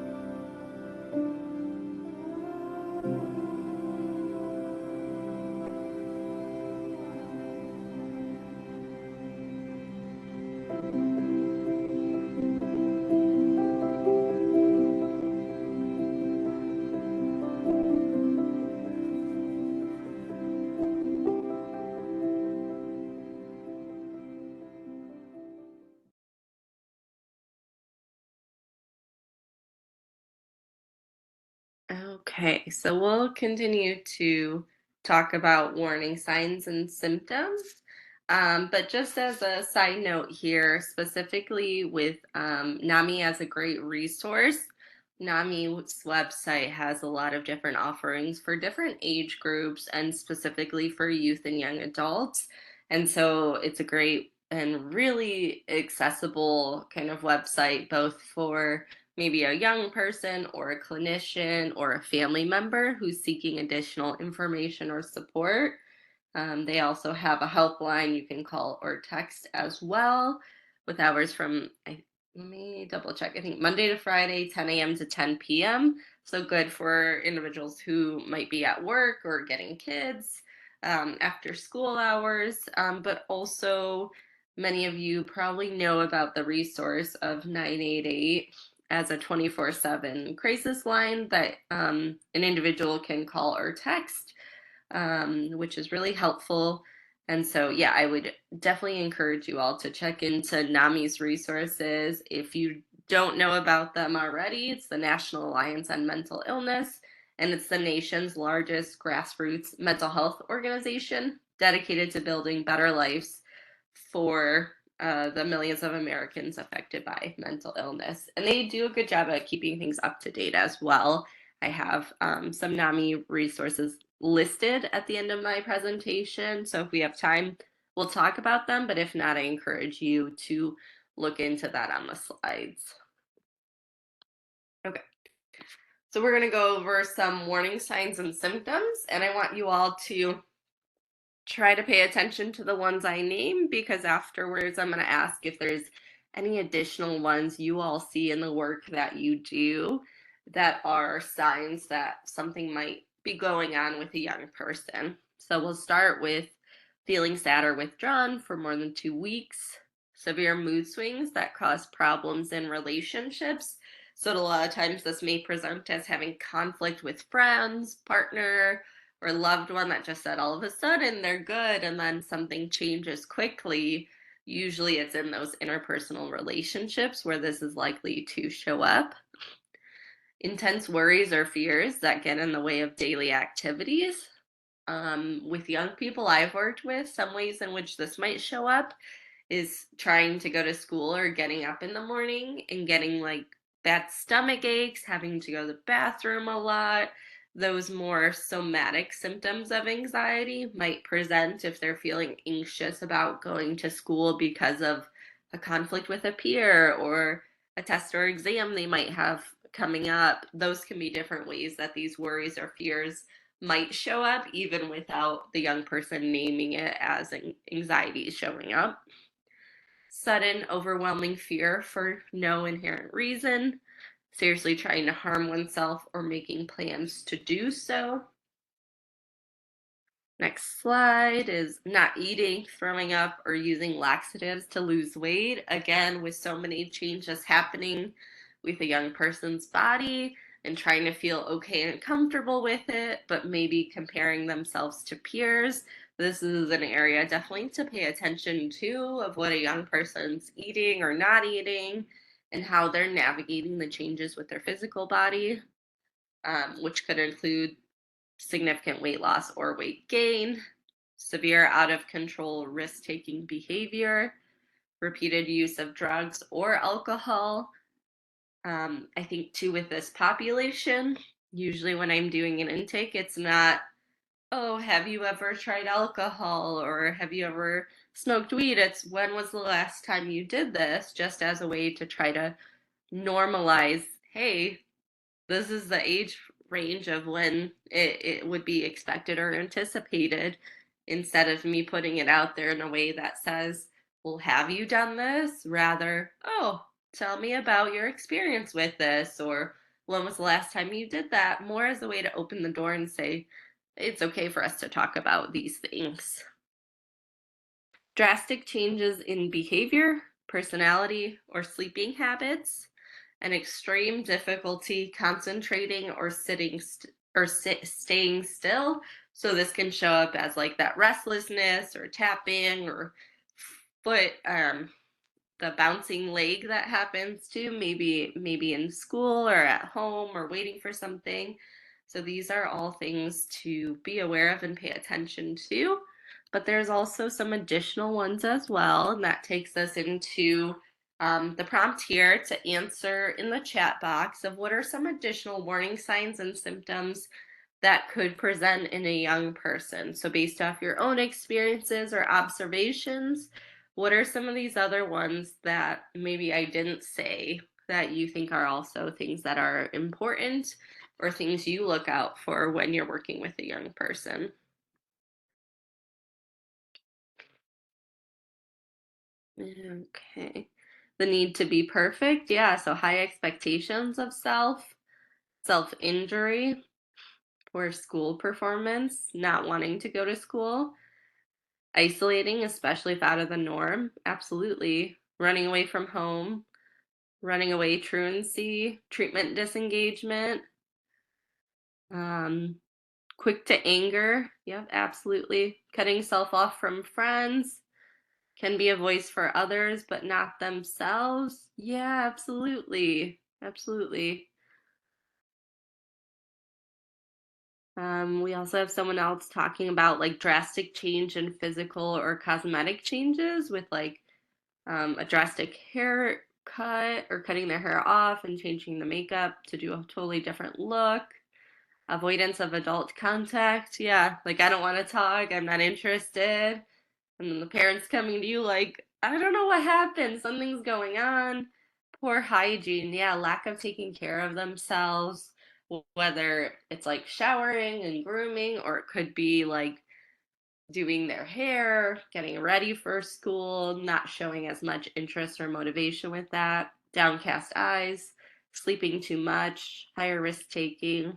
Okay, so we'll continue to talk about warning signs and symptoms. But just as a side note here, specifically with NAMI as a great resource, NAMI's website has a lot of different offerings for different age groups and specifically for youth and young adults. And so it's a great and really accessible kind of website, both for maybe a young person or a clinician or a family member who's seeking additional information or support. They also have a helpline you can call or text as well, with hours from, let me double check, I think Monday to Friday, 10 a.m. to 10 p.m. So good for individuals who might be at work or getting kids after school hours, but also many of you probably know about the resource of 988 as a 24/7 crisis line that an individual can call or text, which is really helpful. And so, yeah, I would definitely encourage you all to check into NAMI's resources. If you don't know about them already, it's the National Alliance on Mental Illness, and it's the nation's largest grassroots mental health organization dedicated to building better lives for the millions of Americans affected by mental illness. And they do a good job at keeping things up to date as well. I have some NAMI resources listed at the end of my presentation. So if we have time, we'll talk about them. But if not, I encourage you to look into that on the slides. Okay. So we're going to go over some warning signs and symptoms. And I want you all to try to pay attention to the ones I name, because afterwards I'm going to ask if there's any additional ones you all see in the work that you do that are signs that something might be going on with a young person. So we'll start with feeling sad or withdrawn for more than 2 weeks, severe mood swings that cause problems in relationships. So a lot of times this may present as having conflict with friends, partner, or loved one that just said all of a sudden they're good and then something changes quickly, usually it's in those interpersonal relationships where this is likely to show up. Intense worries or fears that get in the way of daily activities. With young people I've worked with, some ways in which this might show up is trying to go to school or getting up in the morning and getting like bad stomach aches, having to go to the bathroom a lot. Those more somatic symptoms of anxiety might present if they're feeling anxious about going to school because of a conflict with a peer or a test or exam they might have coming up. Those can be different ways that these worries or fears might show up, even without the young person naming it as anxiety showing up. Sudden, overwhelming fear for no inherent reason, seriously trying to harm oneself or making plans to do so. Next slide is not eating, throwing up, or using laxatives to lose weight. Again, with so many changes happening with a young person's body and trying to feel okay and comfortable with it, but maybe comparing themselves to peers. This is an area definitely to pay attention to of what a young person's eating or not eating and how they're navigating the changes with their physical body, which could include significant weight loss or weight gain, severe out of control risk taking behavior, repeated use of drugs or alcohol. I think too with this population, usually when I'm doing an intake, it's not, oh, have you ever tried alcohol or have you ever smoked weed? It's when was the last time you did this, just as a way to try to normalize, hey, this is the age range of when it would be expected or anticipated, instead of me putting it out there in a way that says, well, have you done this? Rather, oh, tell me about your experience with this, or when was the last time you did that? More as a way to open the door and say, it's okay for us to talk about these things. Drastic changes in behavior, personality, or sleeping habits, an extreme difficulty concentrating or staying still. So this can show up as like that restlessness or tapping or foot the bouncing leg that happens too, maybe in school or at home or waiting for something. So these are all things to be aware of and pay attention to. But there's also some additional ones as well, and that takes us into the prompt here to answer in the chat box of what are some additional warning signs and symptoms that could present in a young person. So based off your own experiences or observations, what are some of these other ones that maybe I didn't say that you think are also things that are important or things you look out for when you're working with a young person? Okay. The need to be perfect. Yeah. So high expectations of self injury, poor school performance, not wanting to go to school, isolating, especially if out of the norm. Absolutely. Running away from home, running away truancy, treatment disengagement, um, quick to anger. Yep, absolutely. Cutting self off from friends, can be a voice for others, but not themselves. Yeah, absolutely. Absolutely. We also have someone else talking about like drastic change in physical or cosmetic changes with like a drastic haircut or cutting their hair off and changing the makeup to do a totally different look. Avoidance of adult contact. Yeah, like I don't want to talk, I'm not interested. And then the parents coming to you like, I don't know what happened, something's going on. Poor hygiene. Yeah, lack of taking care of themselves, whether it's like showering and grooming, or it could be like doing their hair, getting ready for school, not showing as much interest or motivation with that, downcast eyes, sleeping too much, higher risk taking.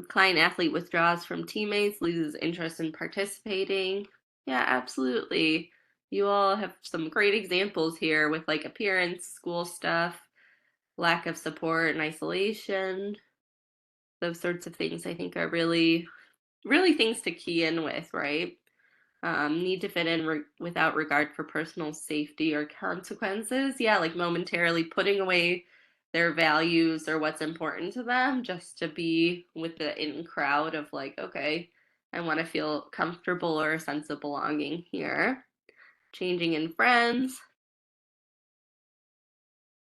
Client athlete withdraws from teammates, loses interest in participating. Yeah, absolutely. You all have some great examples here with like appearance, school stuff, lack of support and isolation. Those sorts of things I think are really, really things to key in with, right? Need to fit in without regard for personal safety or consequences. Yeah, like momentarily putting away their values or what's important to them just to be with the in crowd of like, okay, I want to feel comfortable or a sense of belonging here. Changing in friends,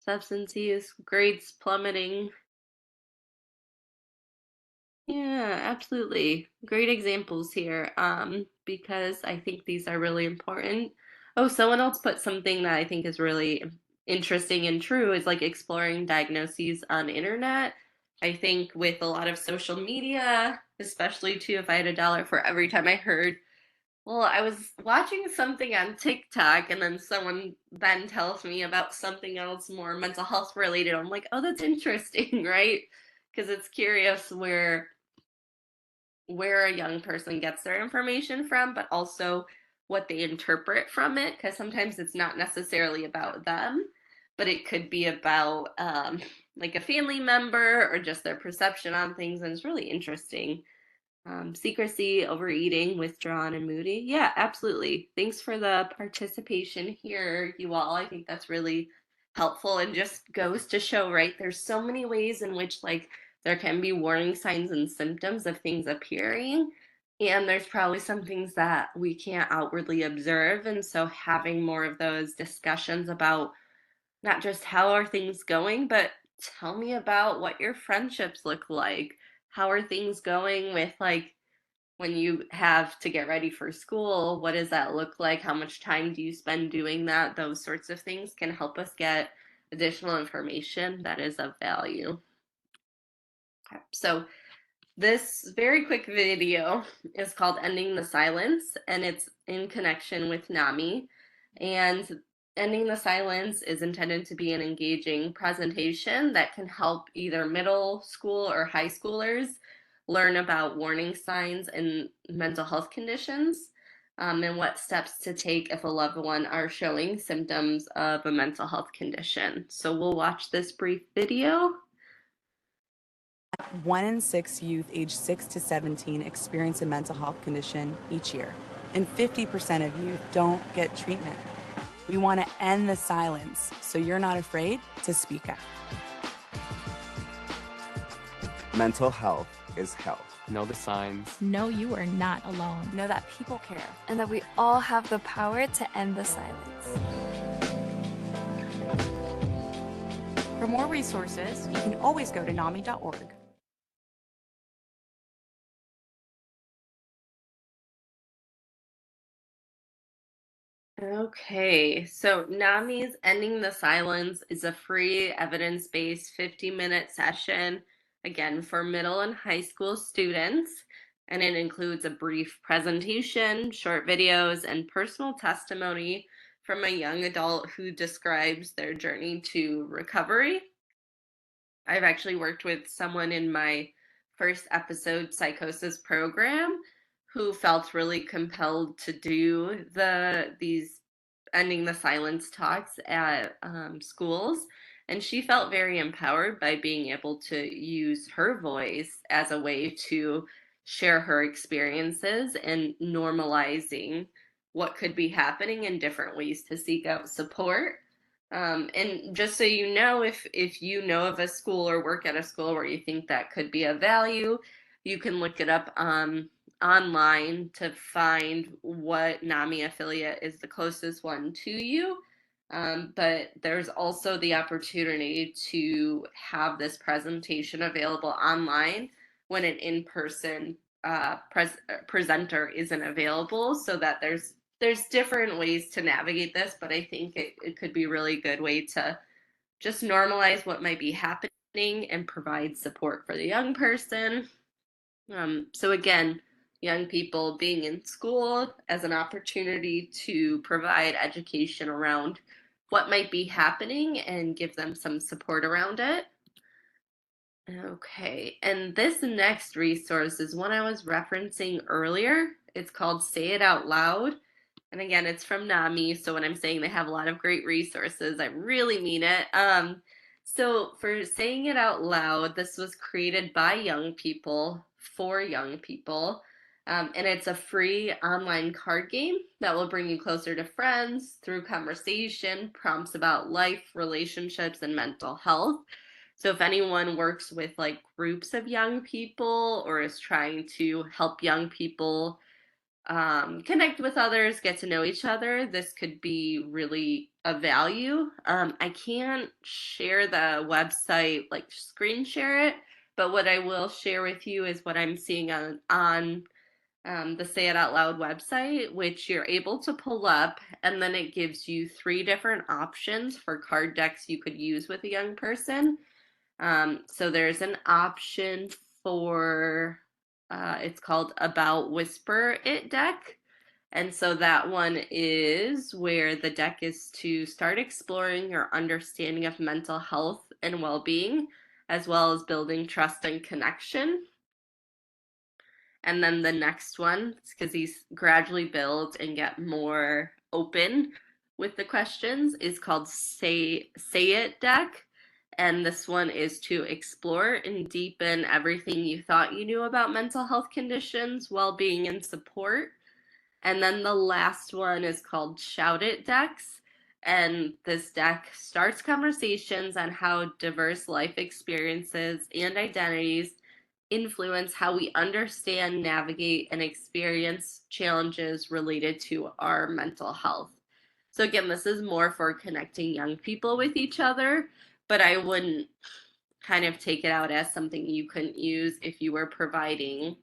substance use, grades plummeting. Yeah, absolutely. Great examples here. Because I think these are really important. Oh, someone else put something that I think is really interesting and true is like exploring diagnoses on internet. I think with a lot of social media, especially too, if I had $1 for every time I heard, well, I was watching something on TikTok and then someone then tells me about something else more mental health related. I'm like, oh, that's interesting, right? Because it's curious where a young person gets their information from, but also what they interpret from it, because sometimes it's not necessarily about them, but it could be about like a family member or just their perception on things, and it's really interesting. Secrecy, overeating, withdrawn, and moody. Yeah, absolutely. Thanks for the participation here, you all. I think that's really helpful and just goes to show, right? There's so many ways in which, like, there can be warning signs and symptoms of things appearing. And there's probably some things that we can't outwardly observe. And so having more of those discussions about not just how are things going, but tell me about what your friendships look like. How are things going with like when you have to get ready for school? What does that look like? How much time do you spend doing that? Those sorts of things can help us get additional information that is of value. Okay, so this very quick video is called Ending the Silence, and it's in connection with NAMI. And Ending the Silence is intended to be an engaging presentation that can help either middle school or high schoolers learn about warning signs and mental health conditions, and what steps to take if a loved one are showing symptoms of a mental health condition. So we'll watch this brief video. 1 in 6 youth aged 6 to 17 experience a mental health condition each year, and 50% of youth don't get treatment. We want to end the silence so you're not afraid to speak up. Mental health is health. Know the signs. Know you are not alone. Know that people care. And that we all have the power to end the silence. For more resources, you can always go to NAMI.org. Okay, so NAMI's Ending the Silence is a free evidence-based 50-minute session, again, for middle and high school students. And it includes a brief presentation, short videos, and personal testimony from a young adult who describes their journey to recovery. I've actually worked with someone in my first episode psychosis program who felt really compelled to do these Ending the Silence talks at schools, and she felt very empowered by being able to use her voice as a way to share her experiences and normalizing what could be happening in different ways to seek out support. And just so you know, if you know of a school or work at a school where you think that could be of value, you can look it up online to find what NAMI affiliate is the closest one to you. But there's also the opportunity to have this presentation available online when an in-person presenter isn't available, so that there's different ways to navigate this, but I think it could be a really good way to just normalize what might be happening and provide support for the young person. So again, young people being in school as an opportunity to provide education around what might be happening and give them some support around it. Okay, and this next resource is one I was referencing earlier. It's called Say It Out Loud. And again, it's from NAMI, so when I'm saying they have a lot of great resources, I really mean it. So, for saying it out loud, this was created by young people for young people. And it's a free online card game that will bring you closer to friends through conversation, prompts about life, relationships, and mental health. So, if anyone works with like groups of young people or is trying to help young people connect with others, get to know each other, this could be really a value. I can't share the website, like screen share it, but what I will share with you is what I'm seeing on the Say It Out Loud website, which you're able to pull up, and then it gives you 3 different options for card decks you could use with a young person. So there's an option for, it's called About Whisper It deck. And so that one is where the deck is to start exploring your understanding of mental health and well being, as well as building trust and connection. And then the next one, because these gradually build and get more open with the questions, is called Say It deck. And this one is to explore and deepen everything you thought you knew about mental health conditions, well-being, and support. And then the last one is called Shout It decks. And this deck starts conversations on how diverse life experiences and identities influence how we understand, navigate, and experience challenges related to our mental health. So, again, this is more for connecting young people with each other, but I wouldn't kind of take it out as something you couldn't use if you were providing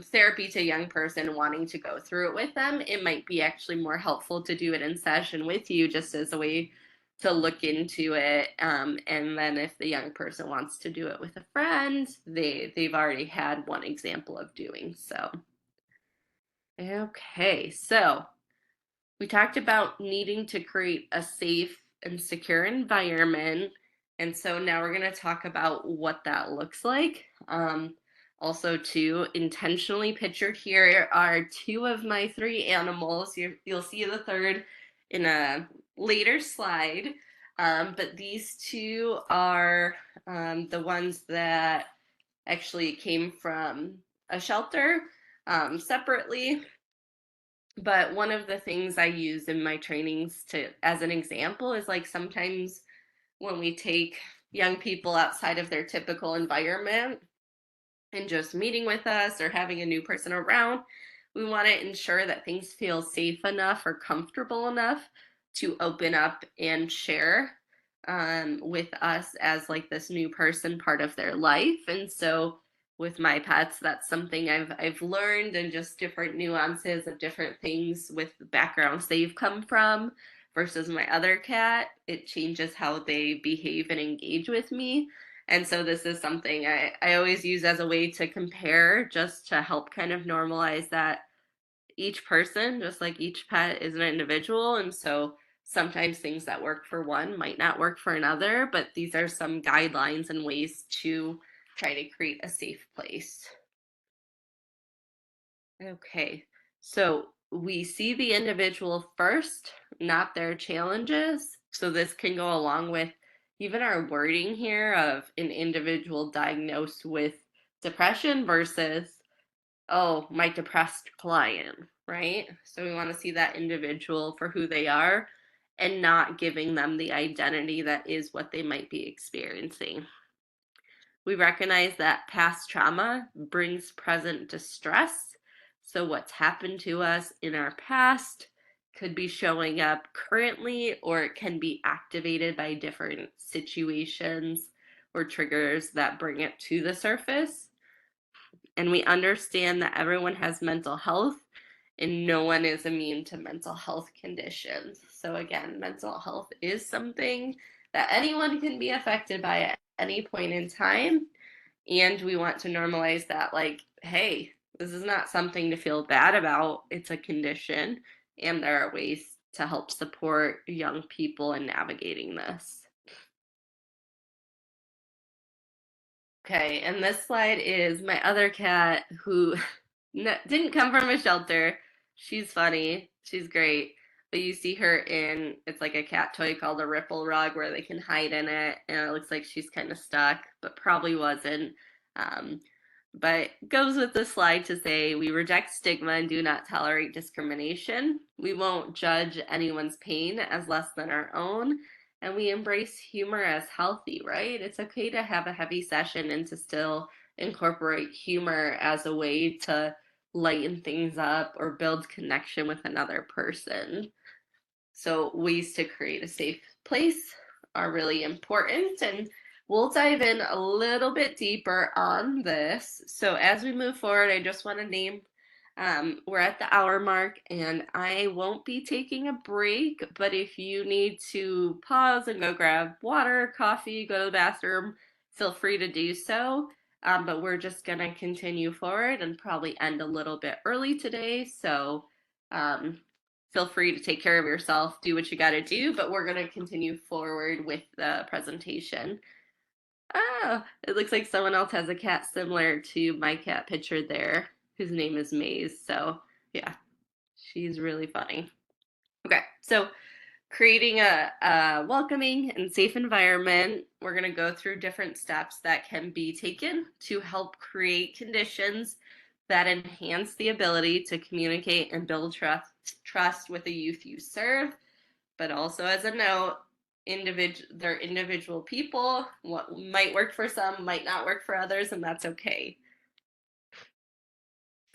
therapy to a young person wanting to go through it with them. It might be actually more helpful to do it in session with you just as a way to look into it. And then if the young person wants to do it with a friend, they've already had one example of doing so. Okay, so we talked about needing to create a safe and secure environment. And so now we're going to talk about what that looks like. Also, too, intentionally pictured here are 2 of my 3 animals. You'll see the third in a later slide. But these 2 are the ones that actually came from a shelter separately. But one of the things I use in my trainings to as an example is like sometimes when we take young people outside of their typical environment and just meeting with us or having a new person around, we want to ensure that things feel safe enough or comfortable enough to open up and share with us as like this new person part of their life. And so with my pets, that's something I've learned, and just different nuances of different things with backgrounds they've come from versus my other cat. It changes how they behave and engage with me. And so this is something I always use as a way to compare, just to help kind of normalize that each person, just like each pet, is an individual. And so sometimes things that work for one might not work for another, but these are some guidelines and ways to try to create a safe place. Okay, so we see the individual first, not their challenges. So this can go along with even our wording here of an individual diagnosed with depression versus, oh, my depressed client, right? So we want to see that individual for who they are and not giving them the identity that is what they might be experiencing. We recognize that past trauma brings present distress. So, what's happened to us in our past could be showing up currently, or it can be activated by different situations or triggers that bring it to the surface. And we understand that everyone has mental health and no one is immune to mental health conditions. So, again, mental health is something that anyone can be affected by at any point in time. And we want to normalize that, like, hey, this is not something to feel bad about, it's a condition. And there are ways to help support young people in navigating this. Okay, and this slide is my other cat who didn't come from a shelter. She's funny. She's great. but you see her in, it's like a cat toy called a ripple rug where they can hide in it, and it looks like she's kind of stuck, but probably wasn't. Um, but goes with the slide to say we reject stigma and do not tolerate discrimination. We won't judge anyone's pain as less than our own, and we embrace humor as healthy, right? It's okay to have a heavy session and to still incorporate humor as a way to lighten things up or build connection with another person. So ways to create a safe place are really important, and we'll dive in a little bit deeper on this. So as we move forward, I just want to name, we're at the hour mark and I won't be taking a break, but if you need to pause and go grab water, coffee, go to the bathroom, feel free to do so. But we're just going to continue forward and probably end a little bit early today. So feel free to take care of yourself, do what you got to do, but we're going to continue forward with the presentation. Oh, it looks like someone else has a cat similar to my cat pictured there, whose name is Maze. So yeah, she's really funny. Okay, so creating a welcoming and safe environment, we're going to go through different steps that can be taken to help create conditions that enhance the ability to communicate and build trust with the youth you serve. But also, as a note, they're individual people. What might work for some might not work for others, and that's okay.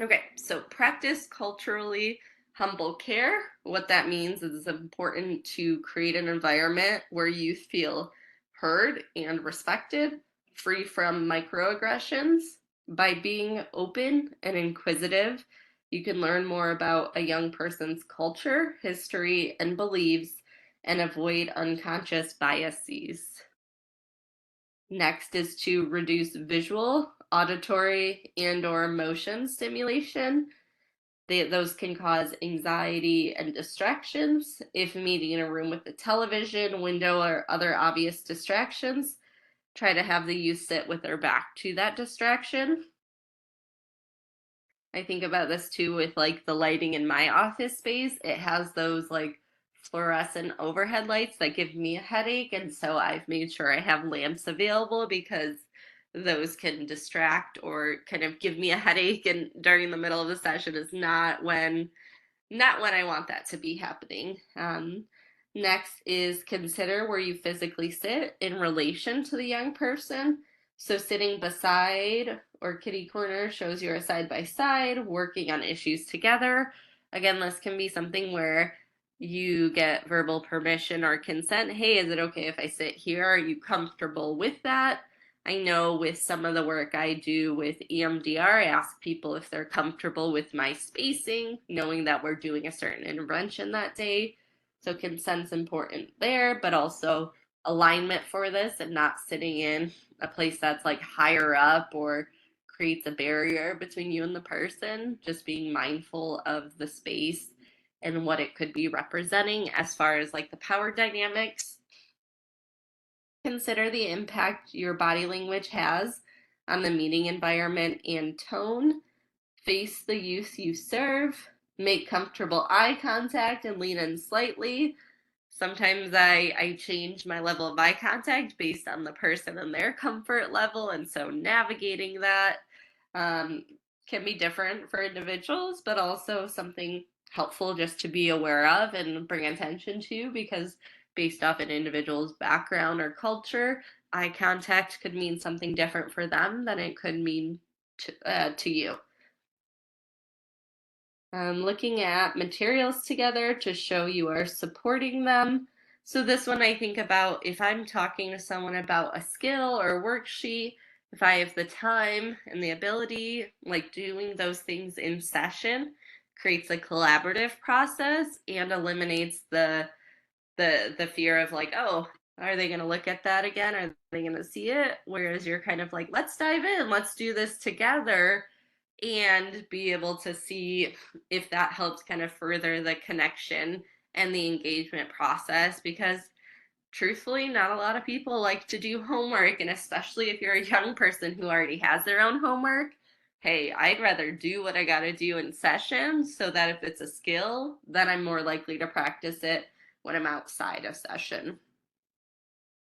Okay, so practice culturally humble care. What that means is it's important to create an environment where youth feel heard and respected, free from microaggressions. By being open and inquisitive, you can learn more about a young person's culture, history, and beliefs and avoid unconscious biases. Next is to reduce visual, auditory, and/or motion stimulation. Those can cause anxiety and distractions. If meeting in a room with a television, window, or other obvious distractions, try to have the youth sit with their back to that distraction. I think about this too with like the lighting in my office space. It has those like fluorescent overhead lights that give me a headache. And so I've made sure I have lamps available because those can distract or kind of give me a headache. And during the middle of the session is not when I want that to be happening. Next is consider where you physically sit in relation to the young person. So sitting beside or kitty corner shows you're side by side, working on issues together. Again, this can be something where you get verbal permission or consent. Hey, is it okay if I sit here? Are you comfortable with that? I know with some of the work I do with EMDR, I ask people if they're comfortable with my spacing, knowing that we're doing a certain intervention that day. So consent's important there, but also alignment for this and not sitting in a place that's like higher up or creates a barrier between you and the person. Just being mindful of the space and what it could be representing as far as like the power dynamics. Consider the impact your body language has on the meeting environment and tone. Face the youth you serve. Make comfortable eye contact and lean in slightly. Sometimes I change my level of eye contact based on the person and their comfort level. And so navigating that can be different for individuals, but also something helpful just to be aware of and bring attention to, because based off an individual's background or culture, eye contact could mean something different for them than it could mean to you. Looking at materials together to show you are supporting them. So this one I think about if I'm talking to someone about a skill or a worksheet, if I have the time and the ability, like doing those things in session creates a collaborative process and eliminates the fear of like, oh, are they going to look at that again? Are they going to see it? Whereas you're kind of like, let's dive in, let's do this together and be able to see if that helps kind of further the connection and the engagement process. Because truthfully, not a lot of people like to do homework, and especially if you're a young person who already has their own homework, hey, I'd rather do what I got to do in session so that if it's a skill, then I'm more likely to practice it when I'm outside of session.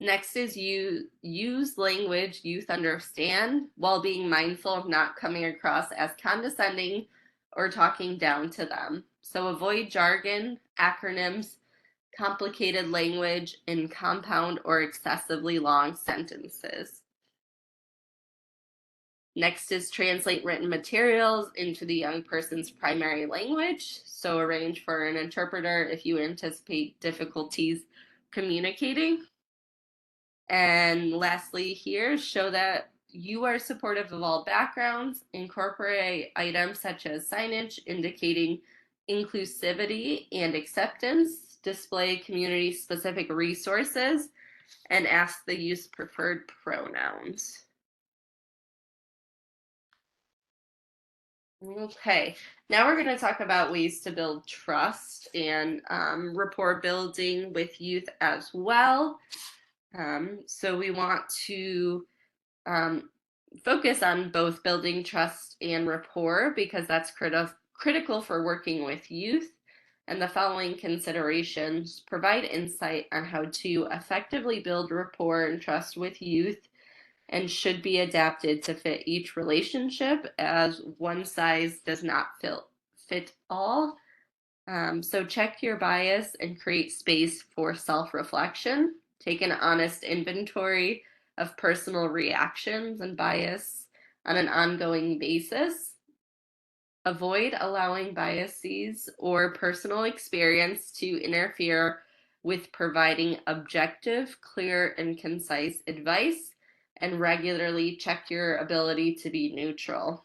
Next is you use language youth understand while being mindful of not coming across as condescending or talking down to them. So avoid jargon, acronyms, complicated language, and compound or excessively long sentences. Next is translate written materials into the young person's primary language. So arrange for an interpreter if you anticipate difficulties communicating. And lastly, here, show that you are supportive of all backgrounds. Incorporate items such as signage indicating inclusivity and acceptance. Display community-specific resources, and ask the youth's preferred pronouns. Okay, now we're going to talk about ways to build trust and rapport building with youth as well. So we want to focus on both building trust and rapport because that's critical for working with youth. And the following considerations provide insight on how to effectively build rapport and trust with youth and should be adapted to fit each relationship, as one size does not fit all. So check your bias and create space for self-reflection. Take an honest inventory of personal reactions and bias on an ongoing basis. Avoid allowing biases or personal experience to interfere with providing objective, clear, and concise advice, and regularly check your ability to be neutral.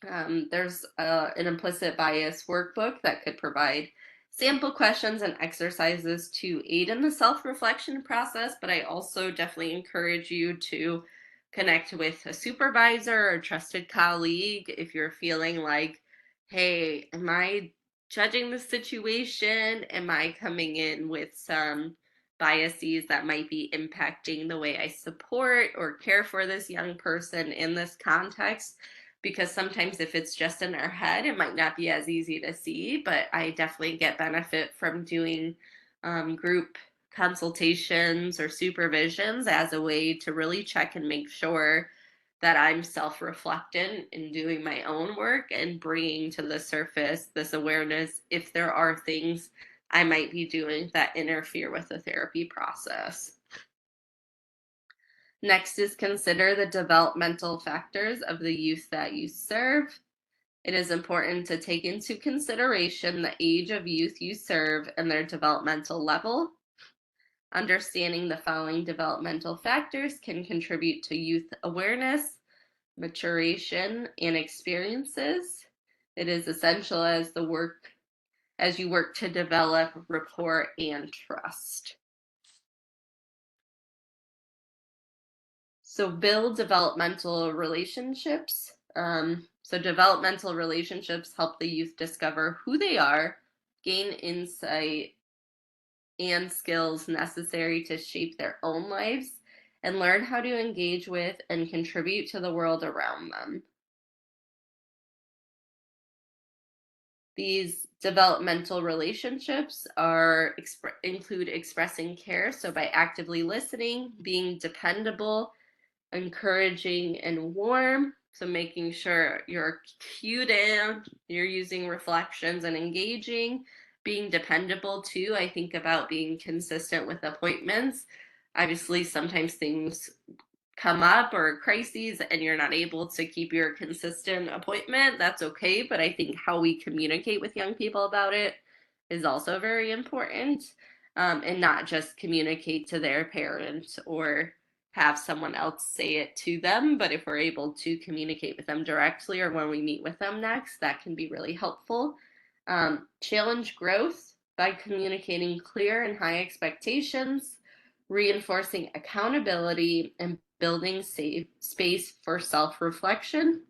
There's an implicit bias workbook that could provide sample questions and exercises to aid in the self-reflection process, but I also definitely encourage you to connect with a supervisor or trusted colleague if you're feeling like, hey, am I judging the situation? Am I coming in with some biases that might be impacting the way I support or care for this young person in this context? Because sometimes if it's just in our head, it might not be as easy to see, but I definitely get benefit from doing group consultations or supervisions as a way to really check and make sure that I'm self-reflectant in doing my own work and bringing to the surface this awareness if there are things I might be doing that interfere with the therapy process. Next is consider the developmental factors of the youth that you serve. It is important to take into consideration the age of youth you serve and their developmental level. Understanding the following developmental factors can contribute to youth awareness, maturation, and experiences. It is essential as you work to develop rapport and trust. So build developmental relationships. So developmental relationships help the youth discover who they are, gain insight and skills necessary to shape their own lives, and learn how to engage with and contribute to the world around them. These developmental relationships include expressing care. So by actively listening, being dependable, encouraging, and warm. So making sure you're cued in, you're using reflections and engaging, being dependable too. I think about being consistent with appointments. Obviously, sometimes things come up or crises and you're not able to keep your consistent appointment. That's okay. But I think how we communicate with young people about it is also very important. And not just communicate to their parents or have someone else say it to them, but if we're able to communicate with them directly or when we meet with them next, that can be really helpful. Challenge growth by communicating clear and high expectations, reinforcing accountability, and building safe space for self-reflection.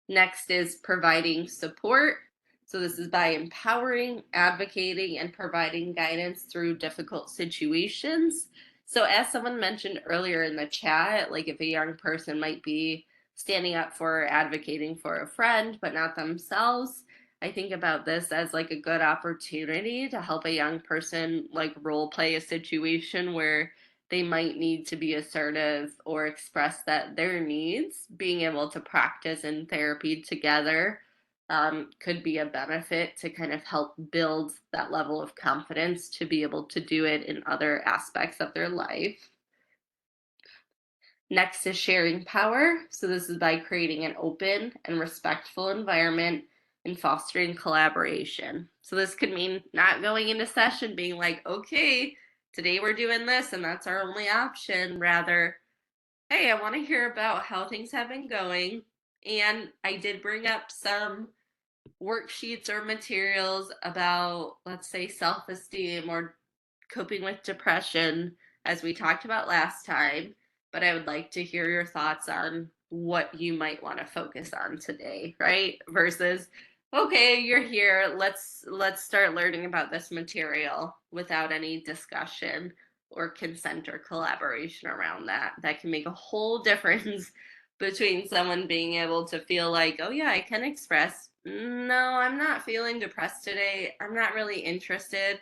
Next is providing support. So this is by empowering, advocating, and providing guidance through difficult situations. So as someone mentioned earlier in the chat, like if a young person might be standing up for or advocating for a friend, but not themselves. I think about this as like a good opportunity to help a young person like role play a situation where they might need to be assertive or express that their needs. Being able to practice in therapy together could be a benefit to kind of help build that level of confidence to be able to do it in other aspects of their life. Next is sharing power. So, this is by creating an open and respectful environment and fostering collaboration. So, this could mean not going into session being like, okay, today we're doing this and that's our only option. Rather, hey, I want to hear about how things have been going. And I did bring up some worksheets or materials about, let's say, self esteem or coping with depression, as we talked about last time. But I would like to hear your thoughts on what you might want to focus on today, right? Versus, okay, you're here, let's start learning about this material without any discussion or consent or collaboration around that. That can make a whole difference between someone being able to feel like, oh yeah, I can express, no, I'm not feeling depressed today. I'm not really interested,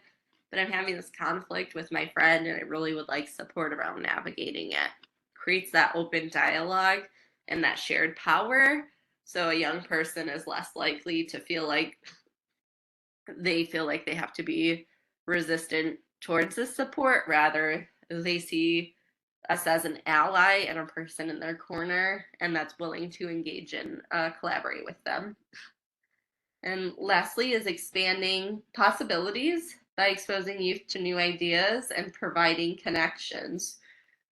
but I'm having this conflict with my friend and I really would like support around navigating it. Creates that open dialogue and that shared power. So a young person is less likely to feel like they have to be resistant towards the support. Rather, they see us as an ally and a person in their corner, and that's willing to engage and collaborate with them. And lastly is expanding possibilities by exposing youth to new ideas and providing connections.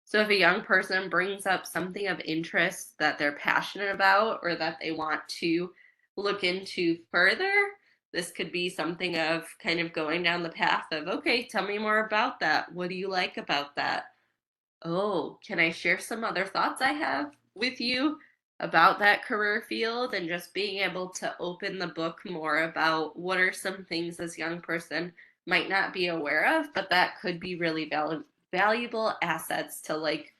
So if a young person brings up something of interest that they're passionate about or that they want to look into further, this could be something of kind of going down the path of, okay, tell me more about that. What do you like about that? Oh, can I share some other thoughts I have with you about that career field, and just being able to open the book more about what are some things this young person might not be aware of, but that could be really valuable assets to like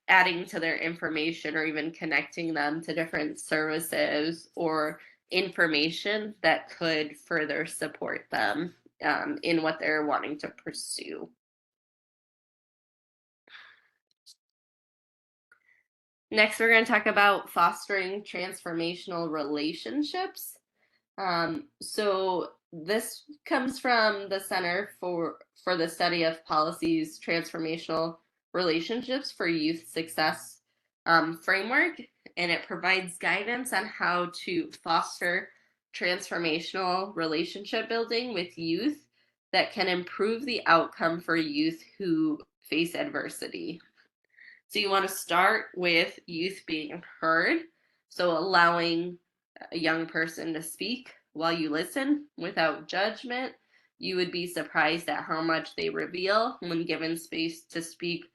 adding to their information or even connecting them to different services or information that could further support them in what they're wanting to pursue. Next, we're going to talk about fostering transformational relationships. So this comes from the Center for the Study of Policies Transformational Relationships for Youth Success framework, and it provides guidance on how to foster transformational relationship building with youth that can improve the outcome for youth who face adversity. So you want to start with youth being heard. So allowing a young person to speak while you listen without judgment. You would be surprised at how much they reveal when given space to speak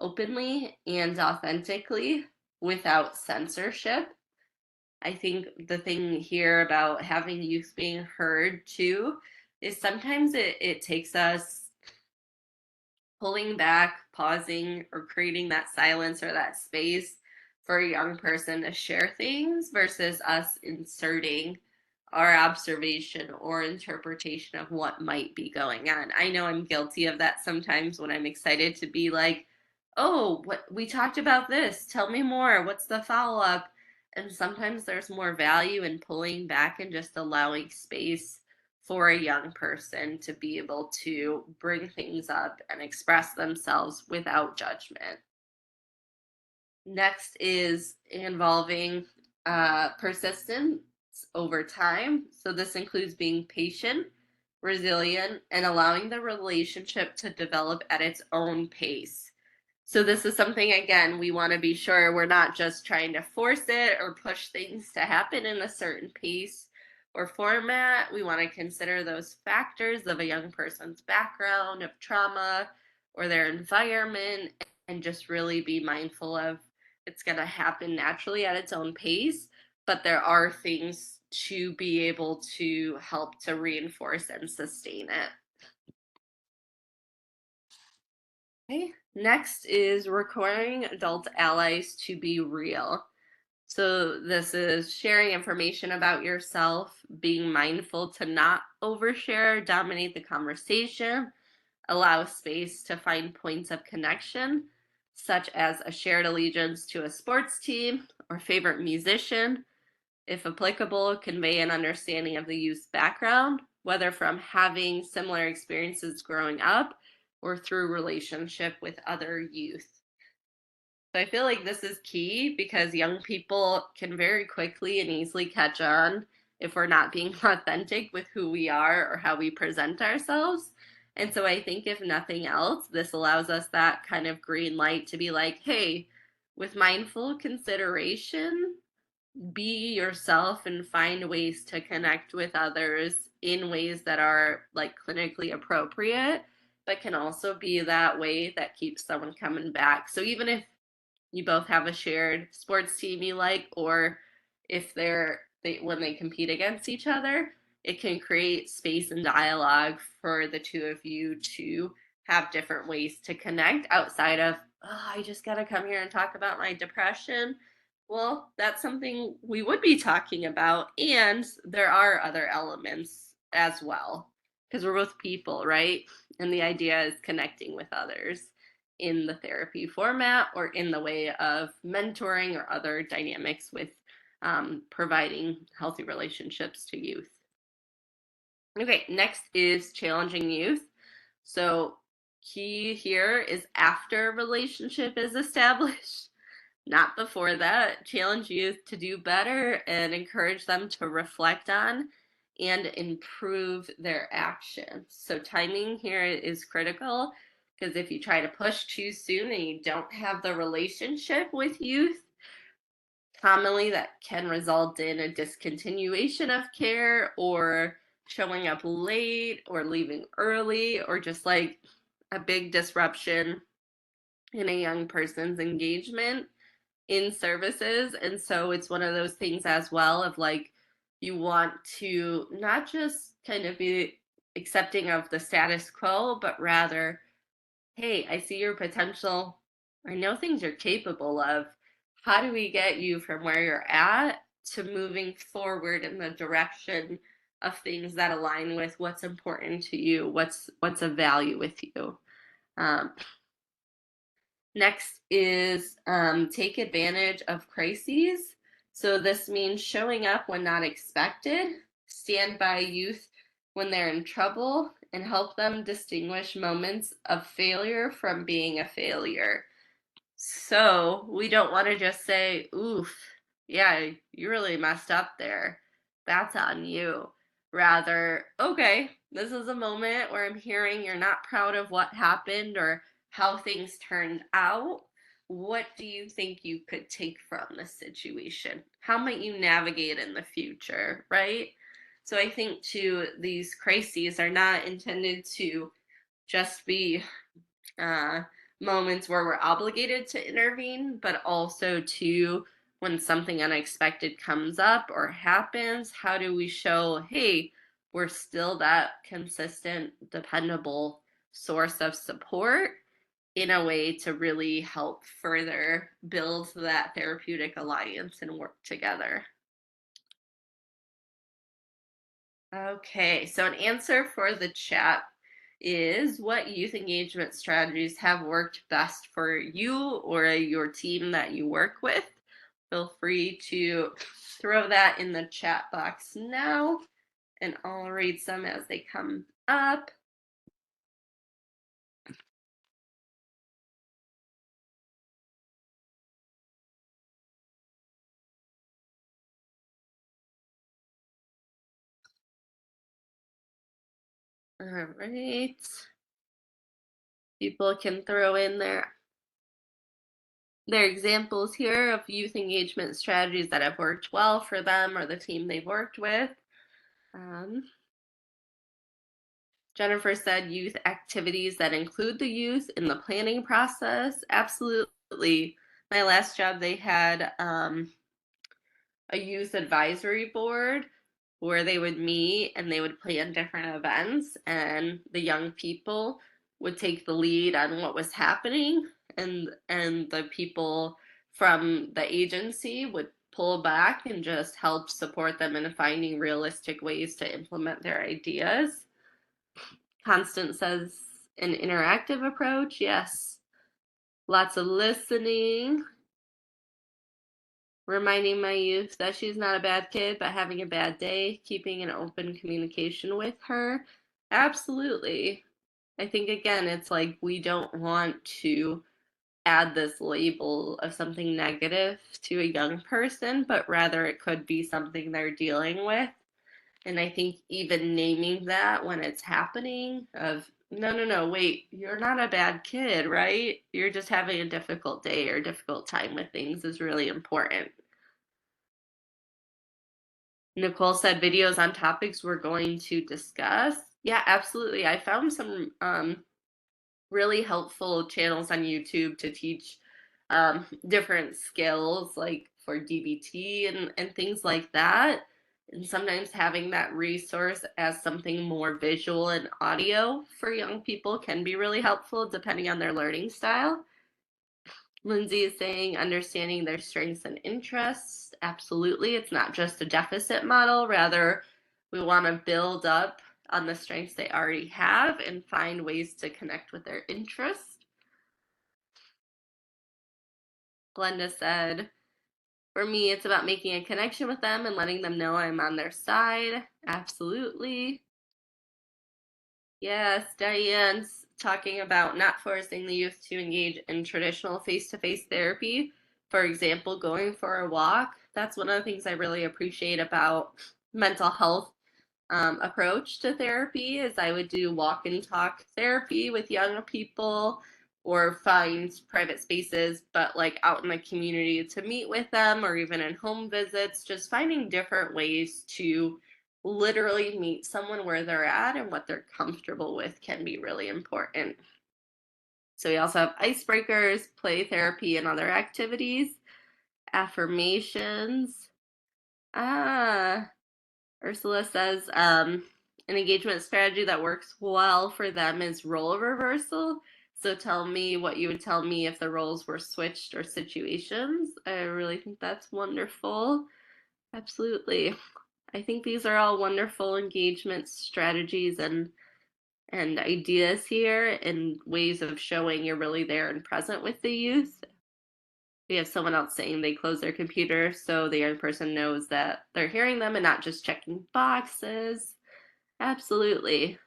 openly and authentically without censorship. I think the thing here about having youth being heard too is sometimes it takes us pulling back, pausing, or creating that silence or that space for a young person to share things versus us inserting our observation or interpretation of what might be going on. I know I'm guilty of that sometimes when I'm excited to be like, oh, what we talked about this. Tell me more. What's the follow up? And sometimes there's more value in pulling back and just allowing space for a young person to be able to bring things up and express themselves without judgment. Next is involving persistence over time. So this includes being patient, resilient, and allowing the relationship to develop at its own pace. So this is something, again, we want to be sure we're not just trying to force it or push things to happen in a certain pace or format. We want to consider those factors of a young person's background, of trauma, or their environment, and just really be mindful of it's going to happen naturally at its own pace, but there are things to be able to help to reinforce and sustain it. Okay. Next is requiring adult allies to be real. So this is sharing information about yourself, being mindful to not overshare, dominate the conversation, allow space to find points of connection, such as a shared allegiance to a sports team or favorite musician. If applicable, convey an understanding of the youth's background, whether from having similar experiences growing up or through relationship with other youth. So I feel like this is key because young people can very quickly and easily catch on if we're not being authentic with who we are or how we present ourselves. And so I think if nothing else, this allows us that kind of green light to be like, hey, with mindful consideration, be yourself and find ways to connect with others in ways that are like clinically appropriate, but can also be that way that keeps someone coming back. So even if you both have a shared sports team you like, or if they when they compete against each other, it can create space and dialogue for the two of you to have different ways to connect outside of, oh, I just got to come here and talk about my depression. Well, that's something we would be talking about, and there are other elements as well because we're both people, right? And the idea is connecting with others in the therapy format or in the way of mentoring or other dynamics with providing healthy relationships to youth. Okay, next is challenging youth. So key here is after relationship is established, not before that. Challenge youth to do better and encourage them to reflect on and improve their actions. So timing here is critical because if you try to push too soon and you don't have the relationship with youth, commonly that can result in a discontinuation of care or showing up late or leaving early or just like a big disruption in a young person's engagement in services. And so it's one of those things as well of like, you want to not just kind of be accepting of the status quo, but rather, hey, I see your potential. I know things you're capable of. How do we get you from where you're at to moving forward in the direction of things that align with what's important to you, what's of value with you? Um, Next is take advantage of crises. So this means showing up when not expected, stand by youth when they're in trouble, and help them distinguish moments of failure from being a failure. So we don't want to just say, oof, yeah, you really messed up there. That's on you. Rather, okay, this is a moment where I'm hearing you're not proud of what happened or how things turned out. What do you think you could take from this situation? How might you navigate in the future, right? So I think too, these crises are not intended to just be uh, moments where we're obligated to intervene, but also to when something unexpected comes up or happens, how do we show, hey, we're still that consistent, dependable source of support in a way to really help further build that therapeutic alliance and work together. Okay, so an answer for the chat is what youth engagement strategies have worked best for you or your team that you work with? Feel free to throw that in the chat box now, and I'll read some as they come up. All right. People can throw in their examples here of youth engagement strategies that have worked well for them or the team they've worked with. Jennifer said youth activities that include the youth in the planning process. Absolutely. My last job, they had a youth advisory board where they would meet and they would plan different events, and the young people would take the lead on what was happening, and the people from the agency would pull back and just help support them in finding realistic ways to implement their ideas. Constant says an interactive approach. Yes. Lots of listening. Reminding my youth that she's not a bad kid, but having a bad day. Keeping an open communication with her. Absolutely. I think, again, it's like we don't want to add this label of something negative to a young person, but rather it could be something they're dealing with. And I think even naming that when it's happening of, no, no, no, wait, you're not a bad kid, right? You're just having a difficult day or a difficult time with things is really important. Nicole said videos on topics we're going to discuss. Yeah, absolutely. I found some really helpful channels on YouTube to teach different skills like for DBT and things like that. And sometimes having that resource as something more visual and audio for young people can be really helpful depending on their learning style. Lindsay is saying understanding their strengths and interests. Absolutely. It's not just a deficit model. Rather, we want to build up on the strengths they already have and find ways to connect with their interests. Glenda said, for me, it's about making a connection with them and letting them know I'm on their side. Absolutely. Yes, Diane's talking about not forcing the youth to engage in traditional face-to-face therapy. For example, going for a walk. That's one of the things I really appreciate about mental health approach to therapy is I would do walk and talk therapy with young people or find private spaces, but like out in the community to meet with them or even in home visits, just finding different ways to literally meet someone where they're at and what they're comfortable with can be really important. So we also have icebreakers, play therapy, and other activities, affirmations. Ursula says an engagement strategy that works well for them is role reversal. So tell me what you would tell me if the roles were switched or situations. I really think that's wonderful. Absolutely. I think these are all wonderful engagement strategies and ideas here and ways of showing you're really there and present with the youth. We have someone else saying they close their computer so the young person knows that they're hearing them and not just checking boxes. Absolutely.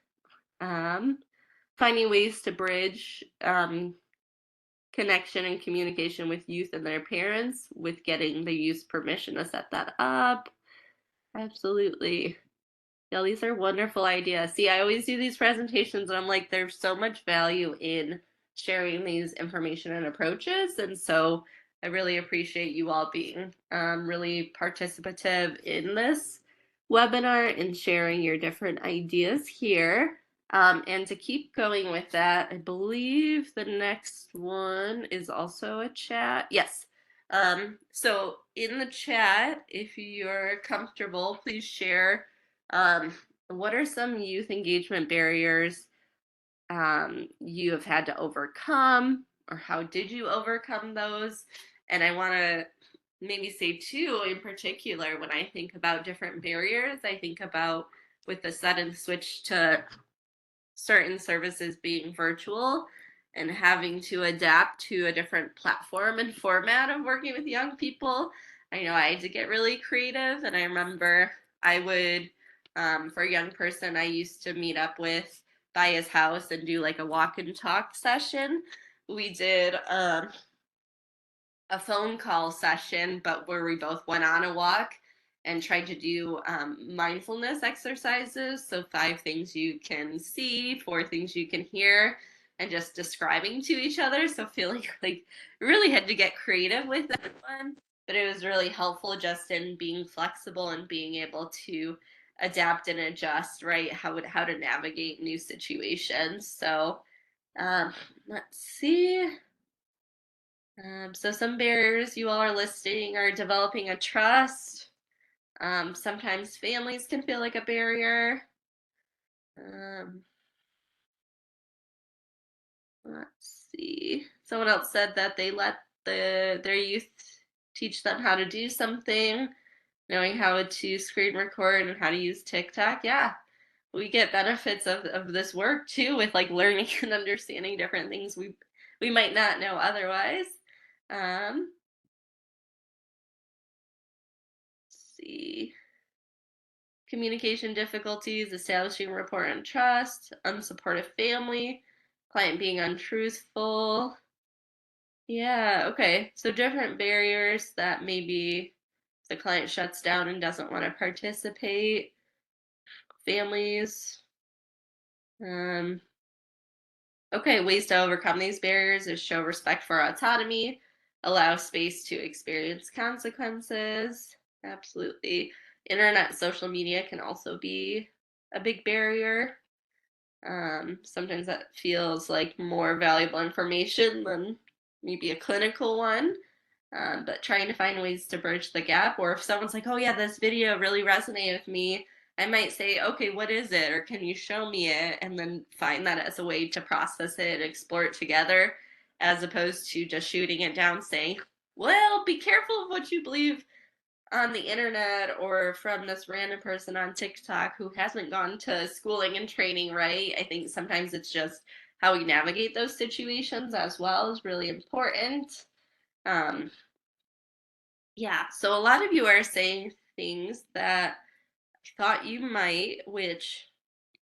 Finding ways to bridge connection and communication with youth and their parents with getting the youth's permission to set that up. Absolutely. Yeah, these are wonderful ideas. See, I always do these presentations and I'm like, there's so much value in sharing these information and approaches. And so I really appreciate you all being really participative in this webinar and sharing your different ideas here. And to keep going with that, I believe the next one is also a chat. Yes. So in the chat, if you're comfortable, please share what are some youth engagement barriers you have had to overcome, or how did you overcome those? And I want to maybe say too, in particular, when I think about different barriers, I think about with the sudden switch to certain services being virtual and having to adapt to a different platform and format of working with young people. I know I had to get really creative, and I remember I would, for a young person, I used to meet up with by his house and do like a walk and talk session. We did a phone call session, but where we both went on a walk and tried to do mindfulness exercises. So 5 things you can see, 4 things you can hear, and just describing to each other. So feeling like really had to get creative with that one, but it was really helpful just in being flexible and being able to adapt and adjust, right? How to navigate new situations. So let's see. So some barriers you all are listing are developing a trust. Sometimes families can feel like a barrier. Um, let's see. Someone else said that they let their youth teach them how to do something, knowing how to screen record and how to use TikTok. Yeah, we get benefits of this work too, with like learning and understanding different things we might not know otherwise. Let's see. Communication difficulties, establishing rapport and trust, unsupportive family, client being untruthful. Yeah, okay. So different barriers that maybe the client shuts down and doesn't want to participate. Families. Um, okay, ways to overcome these barriers is show respect for autonomy, allow space to experience consequences. Absolutely. Internet, social media can also be a big barrier. Sometimes that feels like more valuable information than maybe a clinical one. But trying to find ways to bridge the gap, or if someone's like, oh yeah, this video really resonated with me, I might say, okay, what is it? Or can you show me it? And then find that as a way to process it and explore it together, as opposed to just shooting it down saying, well, be careful of what you believe on the internet or from this random person on TikTok who hasn't gone to schooling and training, right? I think sometimes it's just how we navigate those situations as well is really important. Um, yeah, so a lot of you are saying things that I thought you might, which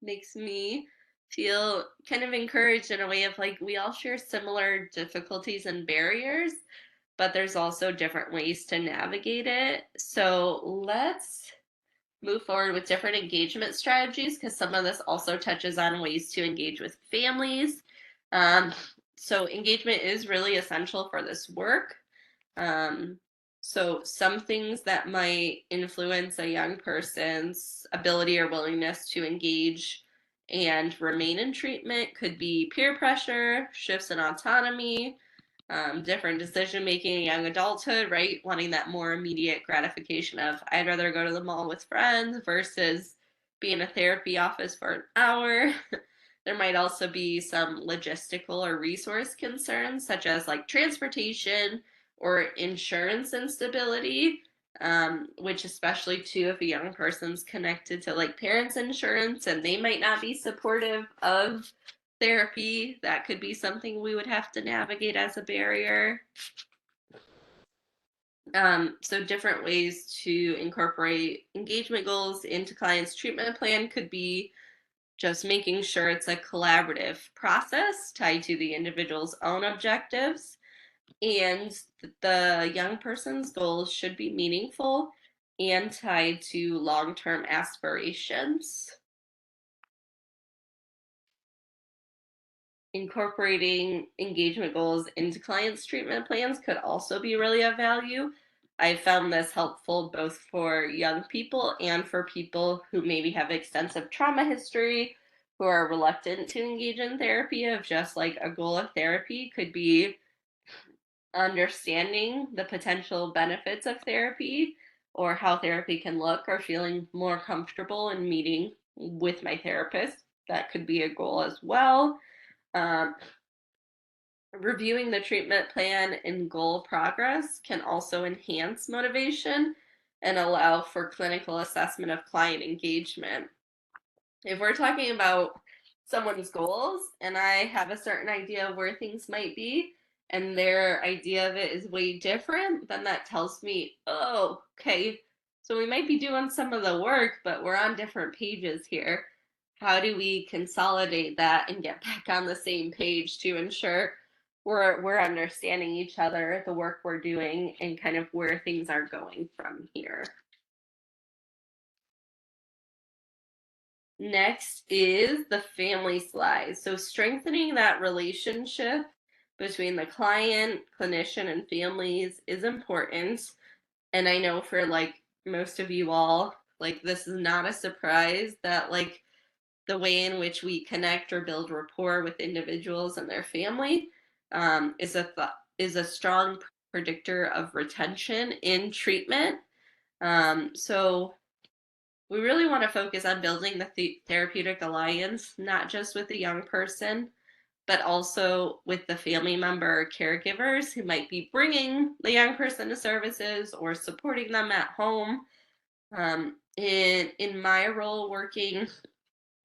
makes me feel kind of encouraged in a way of like we all share similar difficulties and barriers, but there's also different ways to navigate it. So let's move forward with different engagement strategies, because some of this also touches on ways to engage with families. Um, so engagement is really essential for this work. Um, so some things that might influence a young person's ability or willingness to engage and remain in treatment could be peer pressure, shifts in autonomy, different decision making in young adulthood, right? Wanting that more immediate gratification of I'd rather go to the mall with friends versus be in a therapy office for an hour. There might also be some logistical or resource concerns, such as like transportation or insurance instability, which especially too if a young person's connected to like parents' insurance and they might not be supportive of therapy, that could be something we would have to navigate as a barrier. So different ways to incorporate engagement goals into clients' treatment plan could be just making sure it's a collaborative process tied to the individual's own objectives, and the young person's goals should be meaningful and tied to long-term aspirations. Incorporating engagement goals into clients' treatment plans could also be really of value. I found this helpful both for young people and for people who maybe have extensive trauma history, who are reluctant to engage in therapy. Of just like a goal of therapy could be understanding the potential benefits of therapy or how therapy can look, or feeling more comfortable in meeting with my therapist. That could be a goal as well. Um, Reviewing the treatment plan and goal progress can also enhance motivation and allow for clinical assessment of client engagement. If we're talking about someone's goals and I have a certain idea of where things might be and their idea of it is way different, then that tells me, oh, okay, so we might be doing some of the work, but we're on different pages here. How do we consolidate that and get back on the same page to ensure we're understanding each other, the work we're doing, and kind of where things are going from here? Next is the family slide. So strengthening that relationship between the client, clinician, and families is important. And I know for like most of you all, like this is not a surprise that like the way in which we connect or build rapport with individuals and their family is a strong predictor of retention in treatment. So we really want to focus on building the therapeutic alliance, not just with the young person, but also with the family member or caregivers who might be bringing the young person to services or supporting them at home. In my role working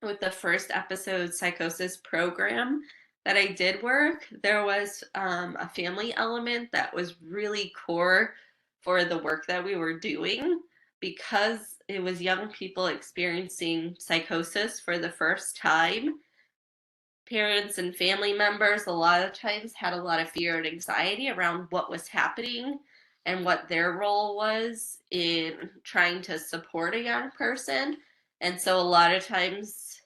with the first episode psychosis program that I did work, there was a family element that was really core for the work that we were doing because it was young people experiencing psychosis for the first time. Parents and family members a lot of times had a lot of fear and anxiety around what was happening and what their role was in trying to support a young person. And so a lot of times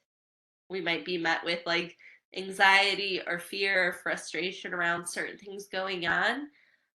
we might be met with like anxiety or fear or frustration around certain things going on.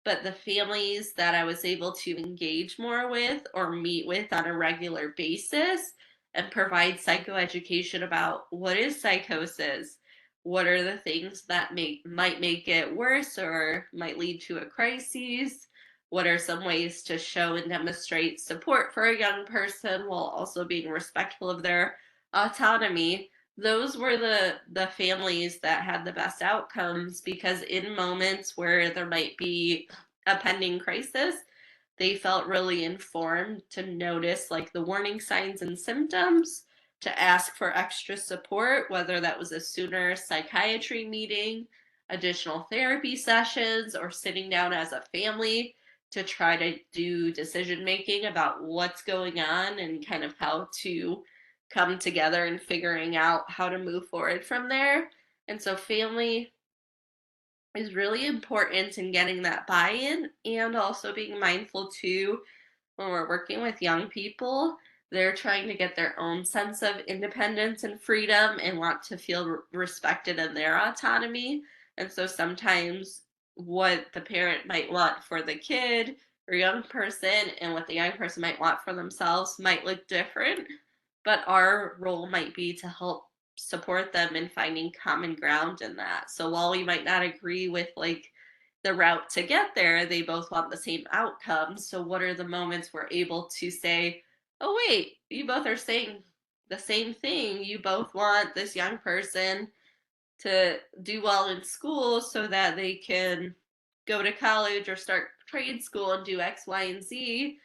But the families that I was able to engage more with or meet with on a regular basis and provide psychoeducation about what is psychosis, what are the things that might make it worse or might lead to a crisis, what are some ways to show and demonstrate support for a young person while also being respectful of their autonomy. Those were the families that had the best outcomes because in moments where there might be a pending crisis, they felt really informed to notice like the warning signs and symptoms, to ask for extra support, whether that was a sooner psychiatry meeting, additional therapy sessions, or sitting down as a family to try to do decision making about what's going on and kind of how to come together and figuring out how to move forward from there. And so family is really important in getting that buy-in and also being mindful too when we're working with young people. They're trying to get their own sense of independence and freedom and want to feel respected in their autonomy. And so sometimes what the parent might want for the kid or young person and what the young person might want for themselves might look different, but our role might be to help support them in finding common ground in that. So while we might not agree with like the route to get there, they both want the same outcome. So what are the moments we're able to say, oh wait, you both are saying the same thing. You both want this young person to do well in school so that they can go to college or start trade school and do X, Y, and Z.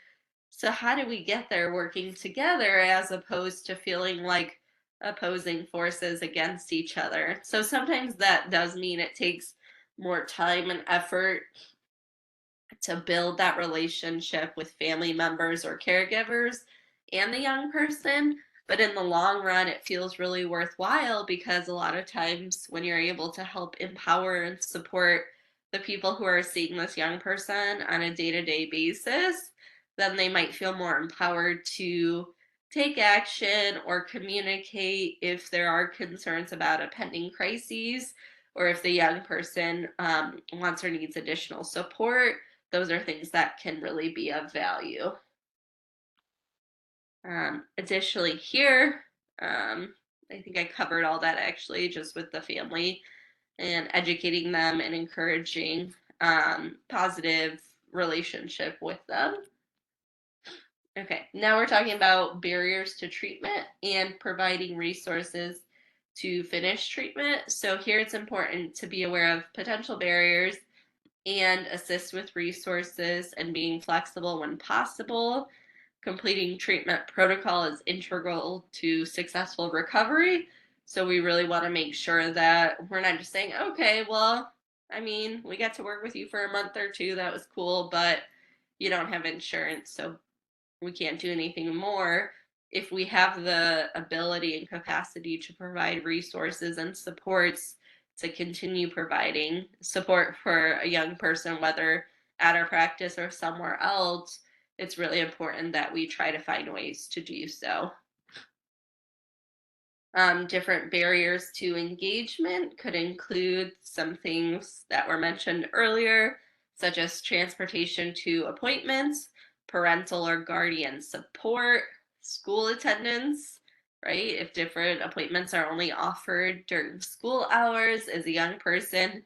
So how do we get there working together as opposed to feeling like opposing forces against each other? So sometimes that does mean it takes more time and effort to build that relationship with family members or caregivers and the young person. But in the long run, it feels really worthwhile because a lot of times when you're able to help empower and support the people who are seeing this young person on a day-to-day basis, then they might feel more empowered to take action or communicate if there are concerns about a pending crisis or if the young person wants or needs additional support. Those are things that can really be of value. Additionally here, I think I covered all that actually just with the family and educating them and encouraging positive relationship with them. Okay, now we're talking about barriers to treatment and providing resources to finish treatment. So here it's important to be aware of potential barriers and assist with resources and being flexible when possible. Completing treatment protocol is integral to successful recovery. So we really want to make sure that we're not just saying, okay, well, I mean, we got to work with you for a month or two. That was cool, but you don't have insurance, so we can't do anything more. If we have the ability and capacity to provide resources and supports to continue providing support for a young person, whether at our practice or somewhere else, it's really important that we try to find ways to do so. Different barriers to engagement could include some things that were mentioned earlier, such as transportation to appointments, parental or guardian support, school attendance, right? If different appointments are only offered during school hours, as a young person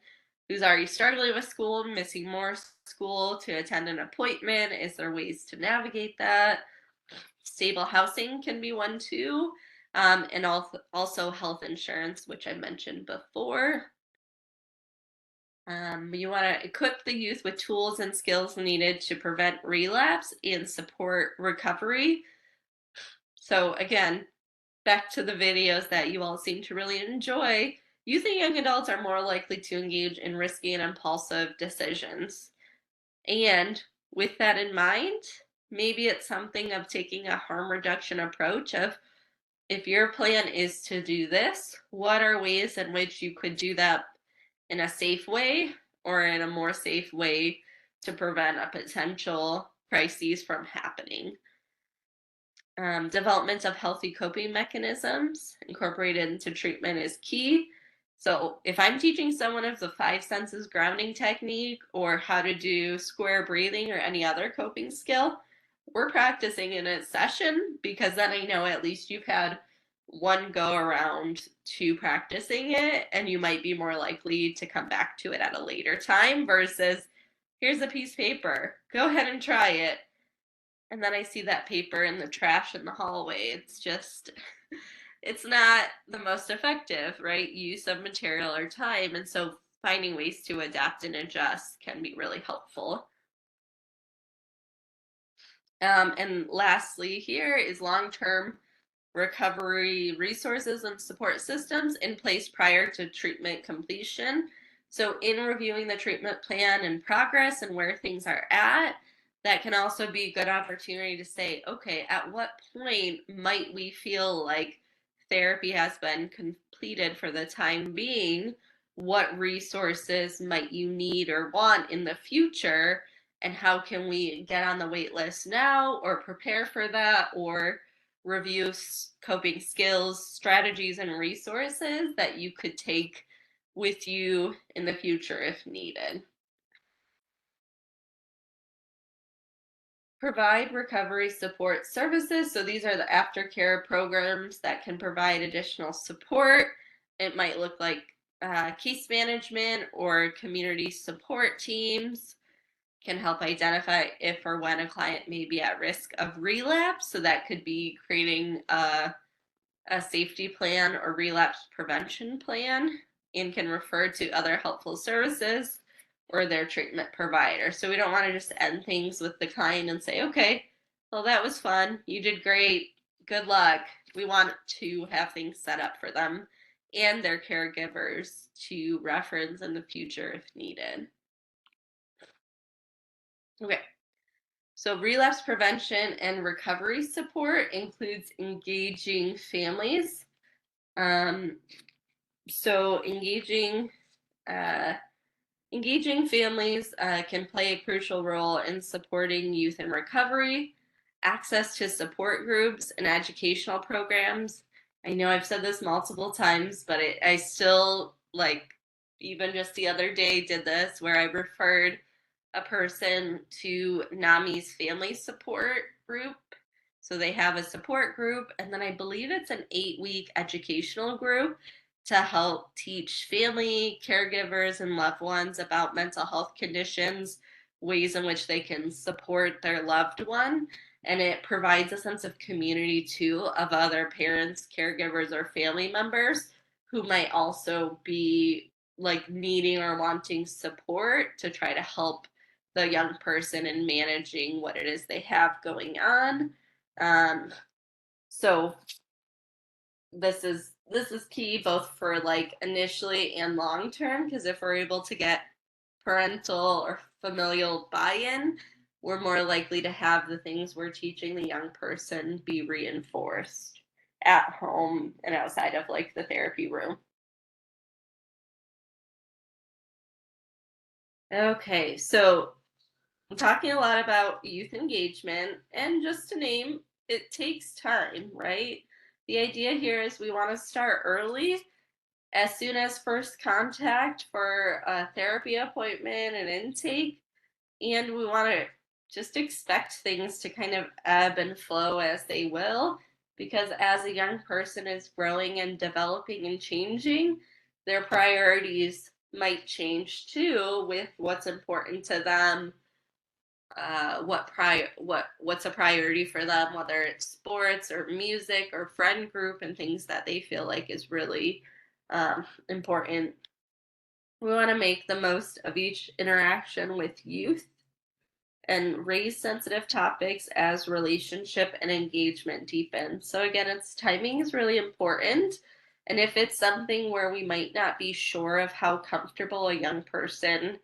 who's already struggling with school, missing more school to attend an appointment, is there ways to navigate that? Stable housing can be one too, and also health insurance, which I mentioned before. You want to equip the youth with tools and skills needed to prevent relapse and support recovery. So again, back to the videos that you all seem to really enjoy, youth and young adults are more likely to engage in risky and impulsive decisions. And with that in mind, maybe it's something of taking a harm reduction approach of, if your plan is to do this, what are ways in which you could do that in a safe way or in a more safe way to prevent a potential crises from happening? Development of healthy coping mechanisms incorporated into treatment is key. So, if I'm teaching someone of the five senses grounding technique or how to do square breathing or any other coping skill, we're practicing in a session, because then I know at least you've had one go around to practicing it, and you might be more likely to come back to it at a later time versus, here's a piece of paper, go ahead and try it, and then I see that paper in the trash in the hallway. It's just, it's not the most effective, right? Use of material or time. And so finding ways to adapt and adjust can be really helpful. And lastly, here is long-term recovery resources and support systems in place prior to treatment completion. So, in reviewing the treatment plan and progress and where things are at, that can also be a good opportunity to say, okay, at what point might we feel like therapy has been completed for the time being? What resources might you need or want in the future? And how can we get on the wait list now or prepare for that or review coping skills, strategies, and resources that you could take with you in the future if needed? Provide recovery support services. So these are the aftercare programs that can provide additional support. It might look like case management or community support teams can help identify if or when a client may be at risk of relapse. So that could be creating a safety plan or relapse prevention plan, and can refer to other helpful services or their treatment provider. So we don't want to just end things with the client and say, okay, well, that was fun. You did great. Good luck. We want to have things set up for them and their caregivers to reference in the future if needed. Okay. So, relapse prevention and recovery support includes engaging families. Um, so, uh, engaging families can play a crucial role in supporting youth in recovery. Access to support groups and educational programs. I know I've said this multiple times, but I still, like, even just the other day did this where I referred a person to NAMI's family support group. So they have a support group, and then I believe it's an 8-week educational group to help teach family, caregivers, and loved ones about mental health conditions, ways in which they can support their loved one. And it provides a sense of community too, of other parents, caregivers, or family members who might also be like needing or wanting support to try to help the young person in managing what it is they have going on. Um, so this is key both for like initially and long term, because if we're able to get parental or familial buy-in, we're more likely to have the things we're teaching the young person be reinforced at home and outside of like the therapy room. Okay, so I'm talking a lot about youth engagement, and just to name, it takes time, right? The idea here is we want to start early, as soon as first contact for a therapy appointment and intake, and we want to just expect things to kind of ebb and flow as they will, because as a young person is growing and developing and changing, their priorities might change too with what's important to them, what's a priority for them, whether it's sports or music or friend group and things that they feel like is really important. We want to make the most of each interaction with youth and raise sensitive topics as relationship and engagement deepen. So again, it's timing is really important. And if it's something where we might not be sure of how comfortable a young person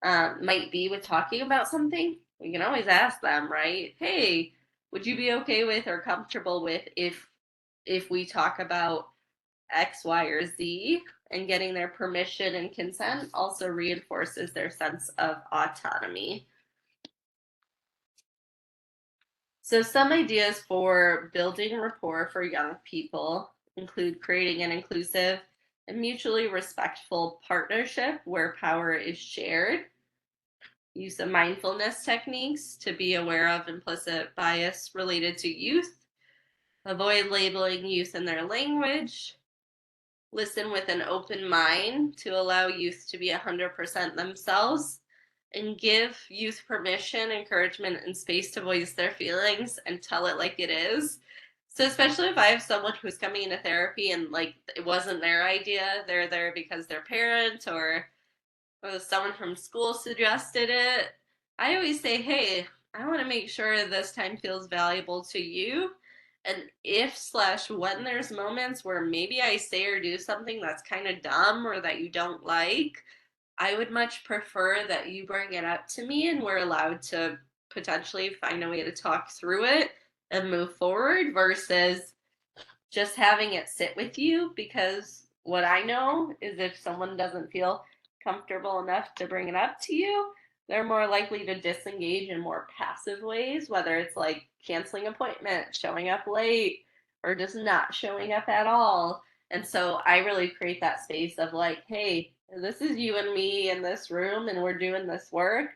might be with talking about something, we can always ask them, right? Hey, would you be okay with or comfortable with if we talk about X, Y, or Z? And getting their permission and consent also reinforces their sense of autonomy. So some ideas for building rapport for young people include creating an inclusive and mutually respectful partnership where power is shared, use of mindfulness techniques to be aware of implicit bias related to youth, avoid labeling youth in their language, listen with an open mind to allow youth to be 100% themselves, and give youth permission, encouragement, and space to voice their feelings and tell it like it is. So, especially if I have someone who's coming into therapy and like it wasn't their idea, they're there because their parent or someone from school suggested it, I always say, hey, I want to make sure this time feels valuable to you. And if slash when there's moments where maybe I say or do something that's kind of dumb or that you don't like, I would much prefer that you bring it up to me and we're allowed to potentially find a way to talk through it and move forward versus just having it sit with you. Because what I know is if someone doesn't feel comfortable enough to bring it up to you, they're more likely to disengage in more passive ways, whether it's like canceling appointments, showing up late, or just not showing up at all. And so I really create that space of like, hey, this is you and me in this room and we're doing this work.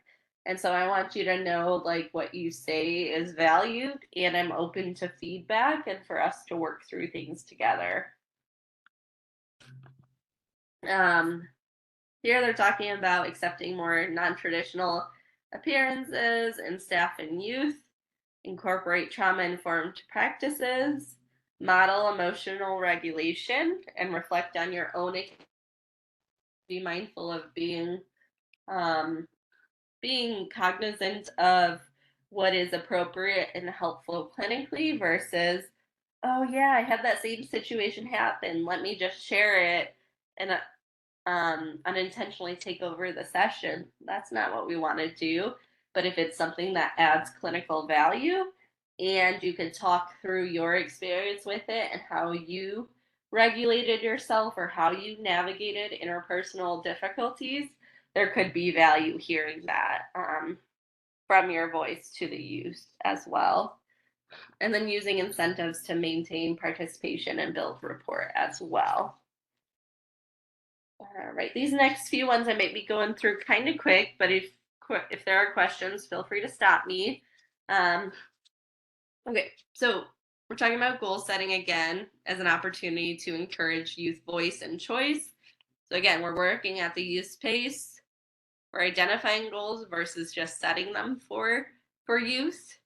And so I want you to know like what you say is valued and I'm open to feedback and for us to work through things together. Um, Here they're talking about accepting more non-traditional appearances in staff and youth, incorporate trauma-informed practices, model emotional regulation, and reflect on your own. Be mindful of um, being cognizant of what is appropriate and helpful clinically versus, oh yeah, I had that same situation happen. Let me just share it and unintentionally take over the session. That's not what we want to do. But if it's something that adds clinical value and you can talk through your experience with it and how you regulated yourself or how you navigated interpersonal difficulties, there could be value hearing that from your voice to the youth as well. And then using incentives to maintain participation and build rapport as well. All right, these next few ones I might be going through kind of quick, but if there are questions, feel free to stop me. Um, okay, so we're talking about goal setting again as an opportunity to encourage youth voice and choice. So again, we're working at the youth pace. We're identifying goals versus just setting them for youth.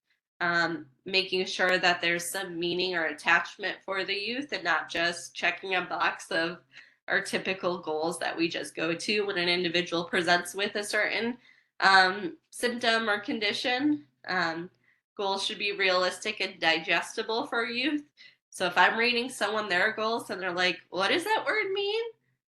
Making sure that there's some meaning or attachment for the youth and not just checking a box of our typical goals that we just go to when an individual presents with a certain symptom or condition. Goals should be realistic and digestible for youth. So if I'm reading someone their goals and they're like, what does that word mean?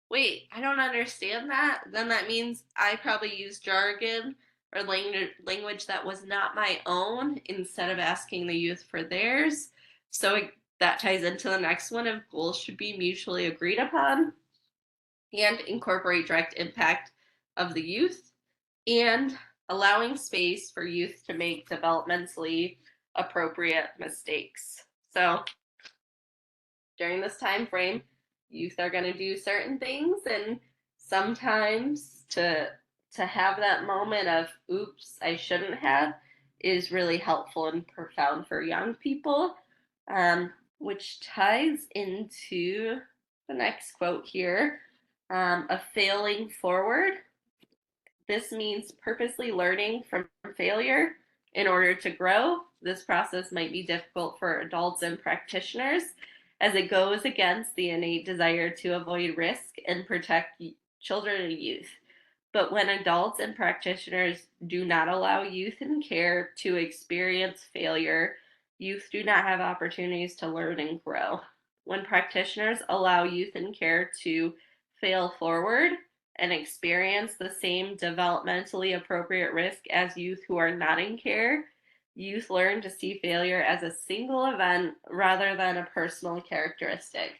Wait, I don't understand that. Then that means I probably used jargon or language that was not my own instead of asking the youth for theirs. So that ties into the next one of goals should be mutually agreed upon and incorporate direct impact of the youth and allowing space for youth to make developmentally appropriate mistakes. So during this time frame, youth are going to do certain things and sometimes to have that moment of oops, I shouldn't have is really helpful and profound for young people, which ties into the next quote here, of failing forward. This means purposely learning from failure in order to grow. This process might be difficult for adults and practitioners as it goes against the innate desire to avoid risk and protect children and youth. But when adults and practitioners do not allow youth in care to experience failure, youth do not have opportunities to learn and grow. When practitioners allow youth in care to fail forward and experience the same developmentally appropriate risk as youth who are not in care, youth learn to see failure as a single event rather than a personal characteristic.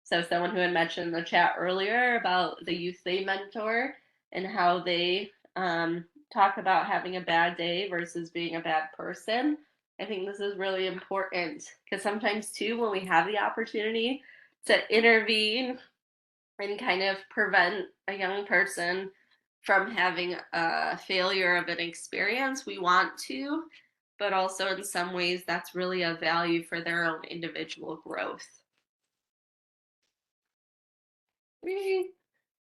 So, someone who had mentioned in the chat earlier about the youth they mentor and how they talk about having a bad day versus being a bad person. I think this is really important because sometimes, too, when we have the opportunity to intervene and kind of prevent a young person from having a failure of an experience, we want to, but also in some ways that's really a value for their own individual growth.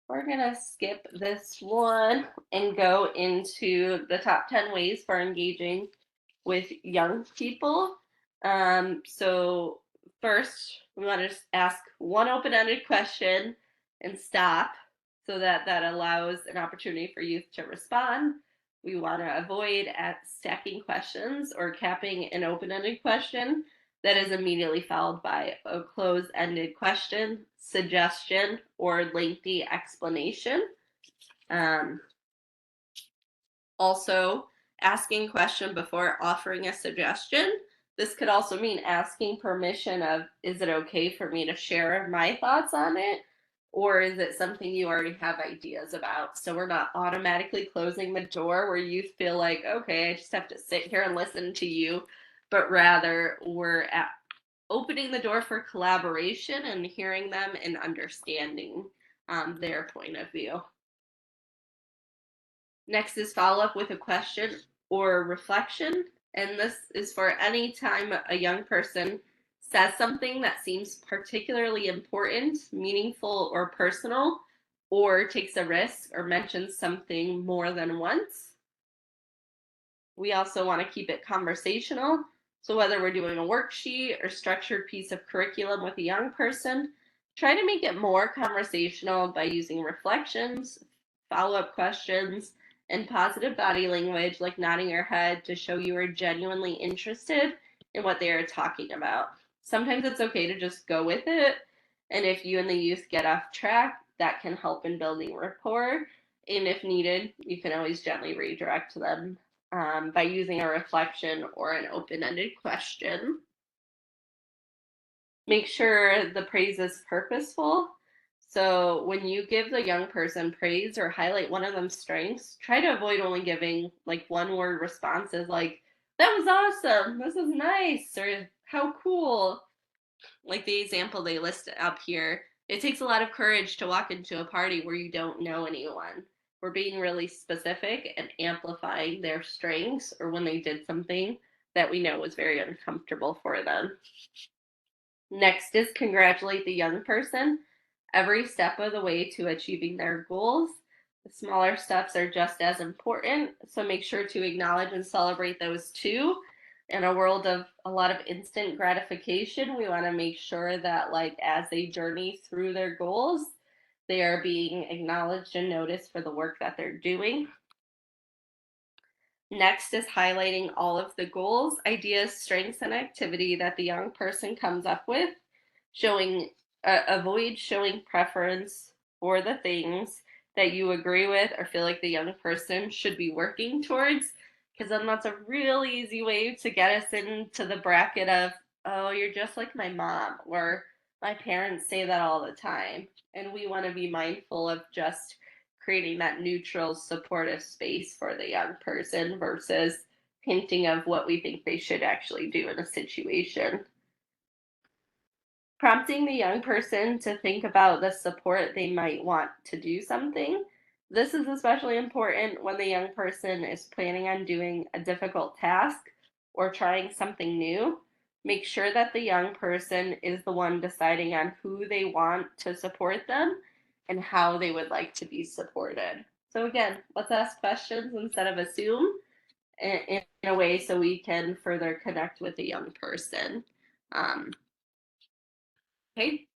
We're gonna skip this one and go into the top 10 ways for engaging with young people. So first, we want to just ask one open-ended question and stop so that allows an opportunity for youth to respond. We want to avoid stacking questions or capping an open-ended question that is immediately followed by a closed-ended question, suggestion, or lengthy explanation. Also, asking question before offering a suggestion. This could also mean asking permission of, is it okay for me to share my thoughts on it? Or is it something you already have ideas about? So we're not automatically closing the door where you feel like, okay, I just have to sit here and listen to you, but rather we're opening the door for collaboration and hearing them and understanding their point of view. Next is follow up with a question or reflection. And this is for any time a young person says something that seems particularly important, meaningful, or personal, or takes a risk or mentions something more than once. We also want to keep it conversational. So whether we're doing a worksheet or structured piece of curriculum with a young person, try to make it more conversational by using reflections, follow-up questions, and positive body language like nodding your head to show you are genuinely interested in what they are talking about. Sometimes it's okay to just go with it. And if you and the youth get off track, that can help in building rapport. And if needed, you can always gently redirect them by using a reflection or an open-ended question. Make sure the praise is purposeful. So when you give the young person praise or highlight one of them's strengths, try to avoid only giving like one-word responses like, that was awesome, this is nice, or how cool. Like the example they list up here, it takes a lot of courage to walk into a party where you don't know anyone. We're being really specific and amplifying their strengths or when they did something that we know was very uncomfortable for them. Next is congratulate the young person every step of the way to achieving their goals. The smaller steps are just as important, so make sure to acknowledge and celebrate those too. In a world of a lot of instant gratification, we want to make sure that like as they journey through their goals, they are being acknowledged and noticed for the work that they're doing. Next is highlighting all of the goals, ideas, strengths, and activity that the young person comes up with, showing avoid showing preference for the things that you agree with or feel like the young person should be working towards, because then that's a really easy way to get us into the bracket of, oh, you're just like my mom, or my parents say that all the time. And we want to be mindful of just creating that neutral, supportive space for the young person versus hinting of what we think they should actually do in a situation. Prompting the young person to think about the support they might want to do something. This is especially important when the young person is planning on doing a difficult task or trying something new. Make sure that the young person is the one deciding on who they want to support them and how they would like to be supported. So again, let's ask questions instead of assume in a way so we can further connect with the young person. Okay,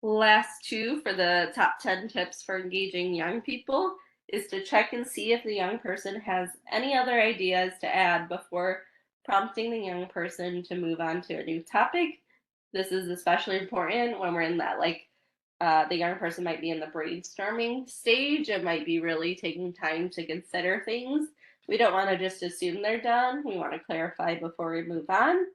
Last two for the top 10 tips for engaging young people is to check and see if the young person has any other ideas to add before prompting the young person to move on to a new topic. This is especially important when we're in that, like, the young person might be in the brainstorming stage and might be really taking time to consider things. We don't want to just assume they're done. We want to clarify before we move on.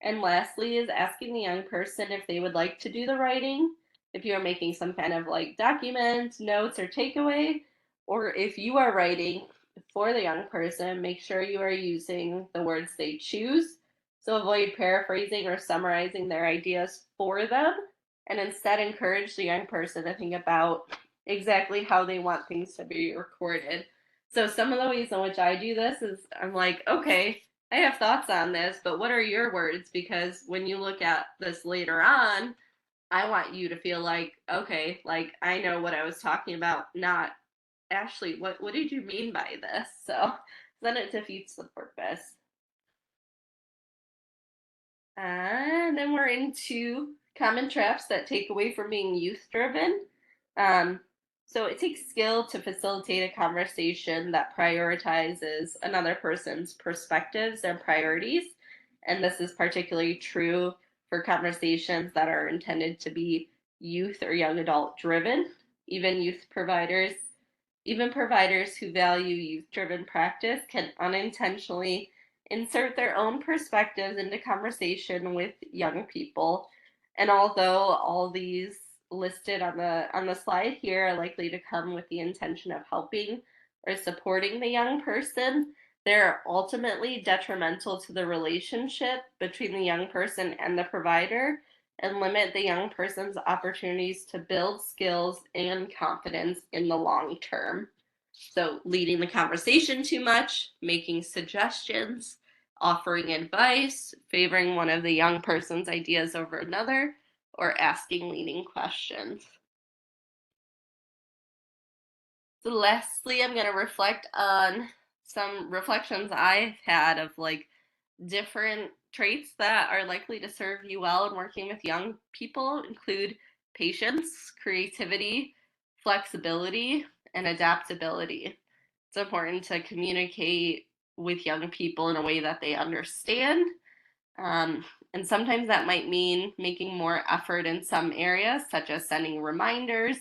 And lastly is asking the young person if they would like to do the writing, if you are making some kind of like document, notes, or takeaway, or if you are writing for the young person, make sure you are using the words they choose. So avoid paraphrasing or summarizing their ideas for them, and instead encourage the young person to think about exactly how they want things to be recorded. So some of the ways in which I do this is I'm like, okay, I have thoughts on this, but what are your words? Because when you look at this later on, I want you to feel like, okay, like I know what I was talking about, not Ashley, what did you mean by this? So then it defeats the purpose. And then we're into common traps that take away from being youth driven. Um, so it takes skill to facilitate a conversation that prioritizes another person's perspectives and priorities. And this is particularly true for conversations that are intended to be youth or young adult driven. Even youth providers, even providers who value youth driven practice can unintentionally insert their own perspectives into conversation with young people. And although all these listed on the slide here are likely to come with the intention of helping or supporting the young person, they're ultimately detrimental to the relationship between the young person and the provider and limit the young person's opportunities to build skills and confidence in the long term. So, leading the conversation too much, making suggestions, offering advice, favoring one of the young person's ideas over another, or asking leading questions. So, lastly, I'm going to reflect on some reflections I've had of like different traits that are likely to serve you well in working with young people include patience, creativity, flexibility, and adaptability. It's important to communicate with young people in a way that they understand. Um, and sometimes that might mean making more effort in some areas, such as sending reminders,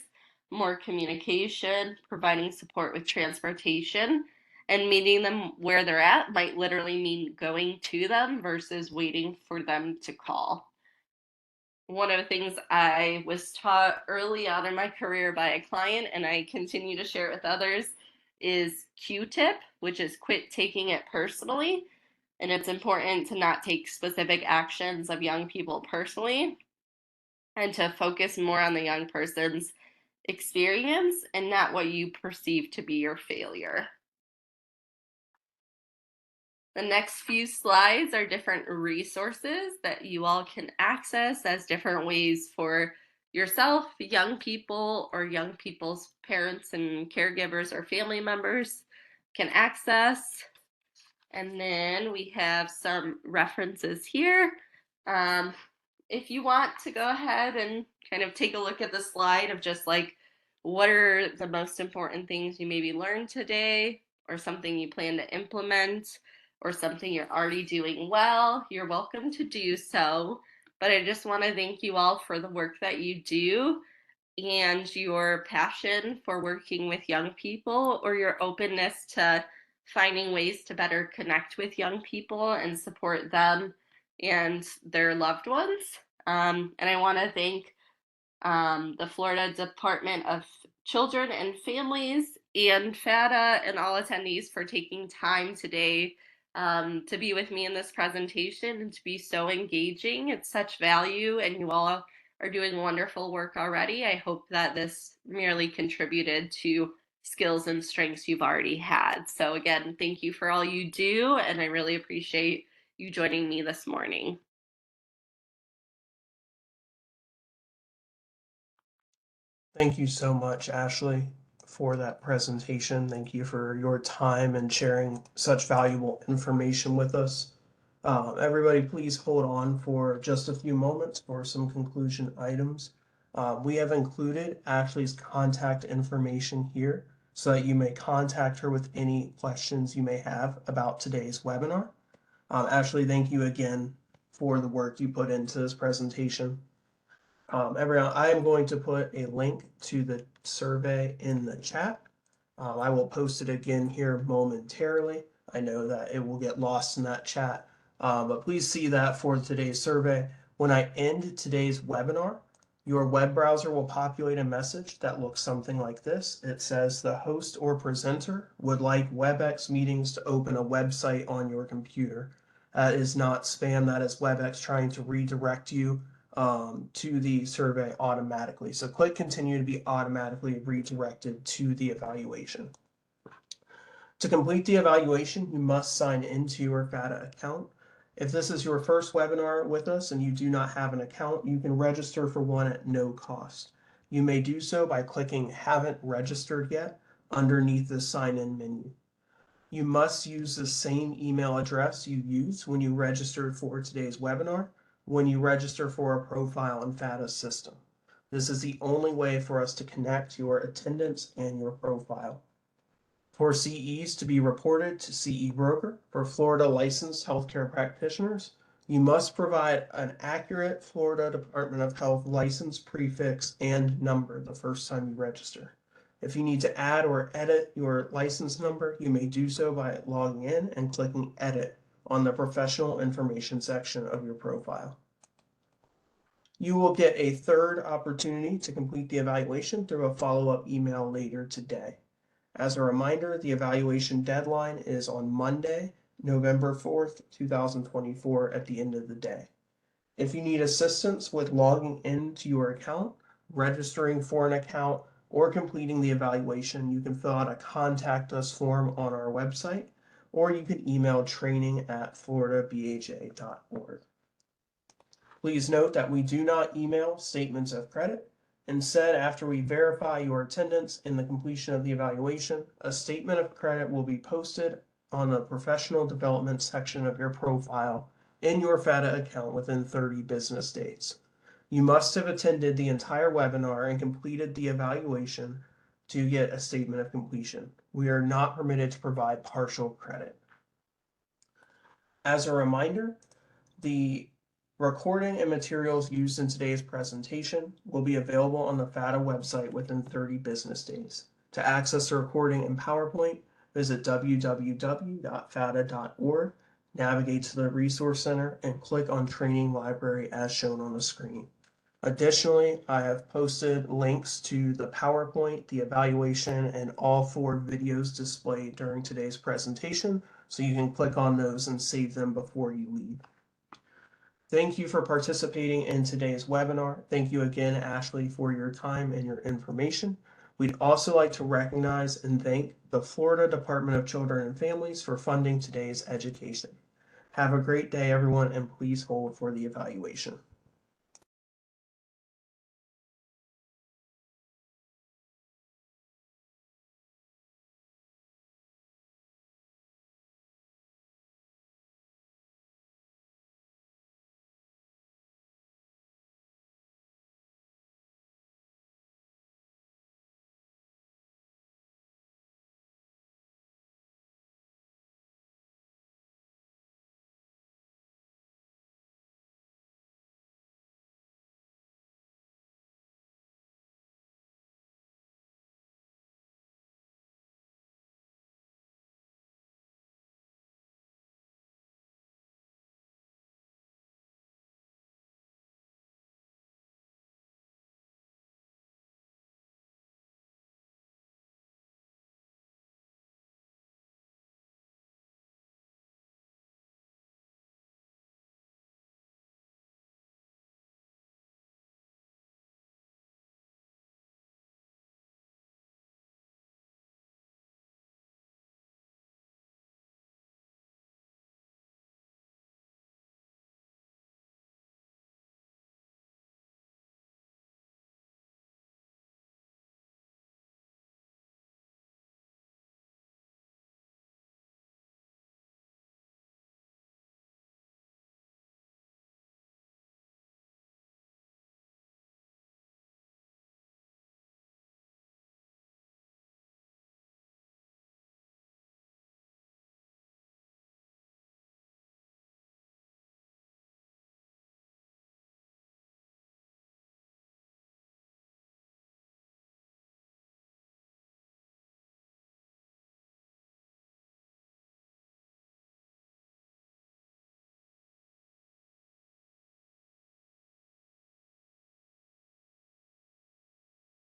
more communication, providing support with transportation, and meeting them where they're at might literally mean going to them versus waiting for them to call. One of the things I was taught early on in my career by a client, and I continue to share it with others, is Q-tip, which is quit taking it personally. And it's important to not take specific actions of young people personally and to focus more on the young person's experience and not what you perceive to be your failure. The next few slides are different resources that you all can access as different ways for yourself, young people, or young people's parents and caregivers or family members can access. And then we have some references here. If you want to go ahead and kind of take a look at the slide of just like what are the most important things you maybe learned today, or something you plan to implement, or something you're already doing well, you're welcome to do so. But I just want to thank you all for the work that you do and your passion for working with young people, or your openness to finding ways to better connect with young people and support them and their loved ones. And I want to thank the Florida Department of Children and Families and FATA and all attendees for taking time today to be with me in this presentation and to be so engaging. It's such value, and you all are doing wonderful work already. I hope that this merely contributed to skills and strengths you've already had. So again, thank you for all you do, and I really appreciate you joining me this morning. Thank you so much, Ashley, for that presentation. Thank you for your time and sharing such valuable information with us. Everybody, please hold on for just a few moments for some conclusion items. We have included Ashley's contact information here so that you may contact her with any questions you may have about today's webinar. Ashley, thank you again for the work you put into this presentation. Everyone, I am going to put a link to the survey in the chat. I will post it again here momentarily. I know that it will get lost in that chat, but please see that for today's survey. When I end today's webinar, your web browser will populate a message that looks something like this. It says the host or presenter would like WebEx meetings to open a website on your computer. That is not spam, that is WebEx trying to redirect you to the survey automatically. So click continue to be automatically redirected to the evaluation. To complete the evaluation, you must sign into your FATA account. If this is your first webinar with us and you do not have an account, you can register for one at no cost. You may do so by clicking haven't registered yet underneath the sign in menu. You must use the same email address you used when you registered for today's webinar when you register for a profile in FATA's system. This is the only way for us to connect your attendance and your profile. For CEs to be reported to CE Broker for Florida licensed healthcare practitioners, you must provide an accurate Florida Department of Health license prefix and number the first time you register. If you need to add or edit your license number, you may do so by logging in and clicking Edit on the Professional Information section of your profile. You will get a third opportunity to complete the evaluation through a follow-up email later today. As a reminder, the evaluation deadline is on Monday, November 4th, 2024 at the end of the day. If you need assistance with logging into your account, registering for an account, or completing the evaluation, you can fill out a contact us form on our website, or you can email training@floridabha.org. Please note that we do not email statements of credit. Instead, after we verify your attendance and the completion of the evaluation, a statement of credit will be posted on the professional development section of your profile in your FATA account within 30 business days. You must have attended the entire webinar and completed the evaluation to get a statement of completion. We are not permitted to provide partial credit. As a reminder, the recording and materials used in today's presentation will be available on the FATA website within 30 business days. To access the recording in PowerPoint, visit www.fata.org, navigate to the Resource Center, and click on Training Library as shown on the screen. Additionally, I have posted links to the PowerPoint, the evaluation, and all 4 videos displayed during today's presentation, so you can click on those and save them before you leave. Thank you for participating in today's webinar. Thank you again, Ashley, for your time and your information. We'd also like to recognize and thank the Florida Department of Children and Families for funding today's education. Have a great day, everyone, and please hold for the evaluation.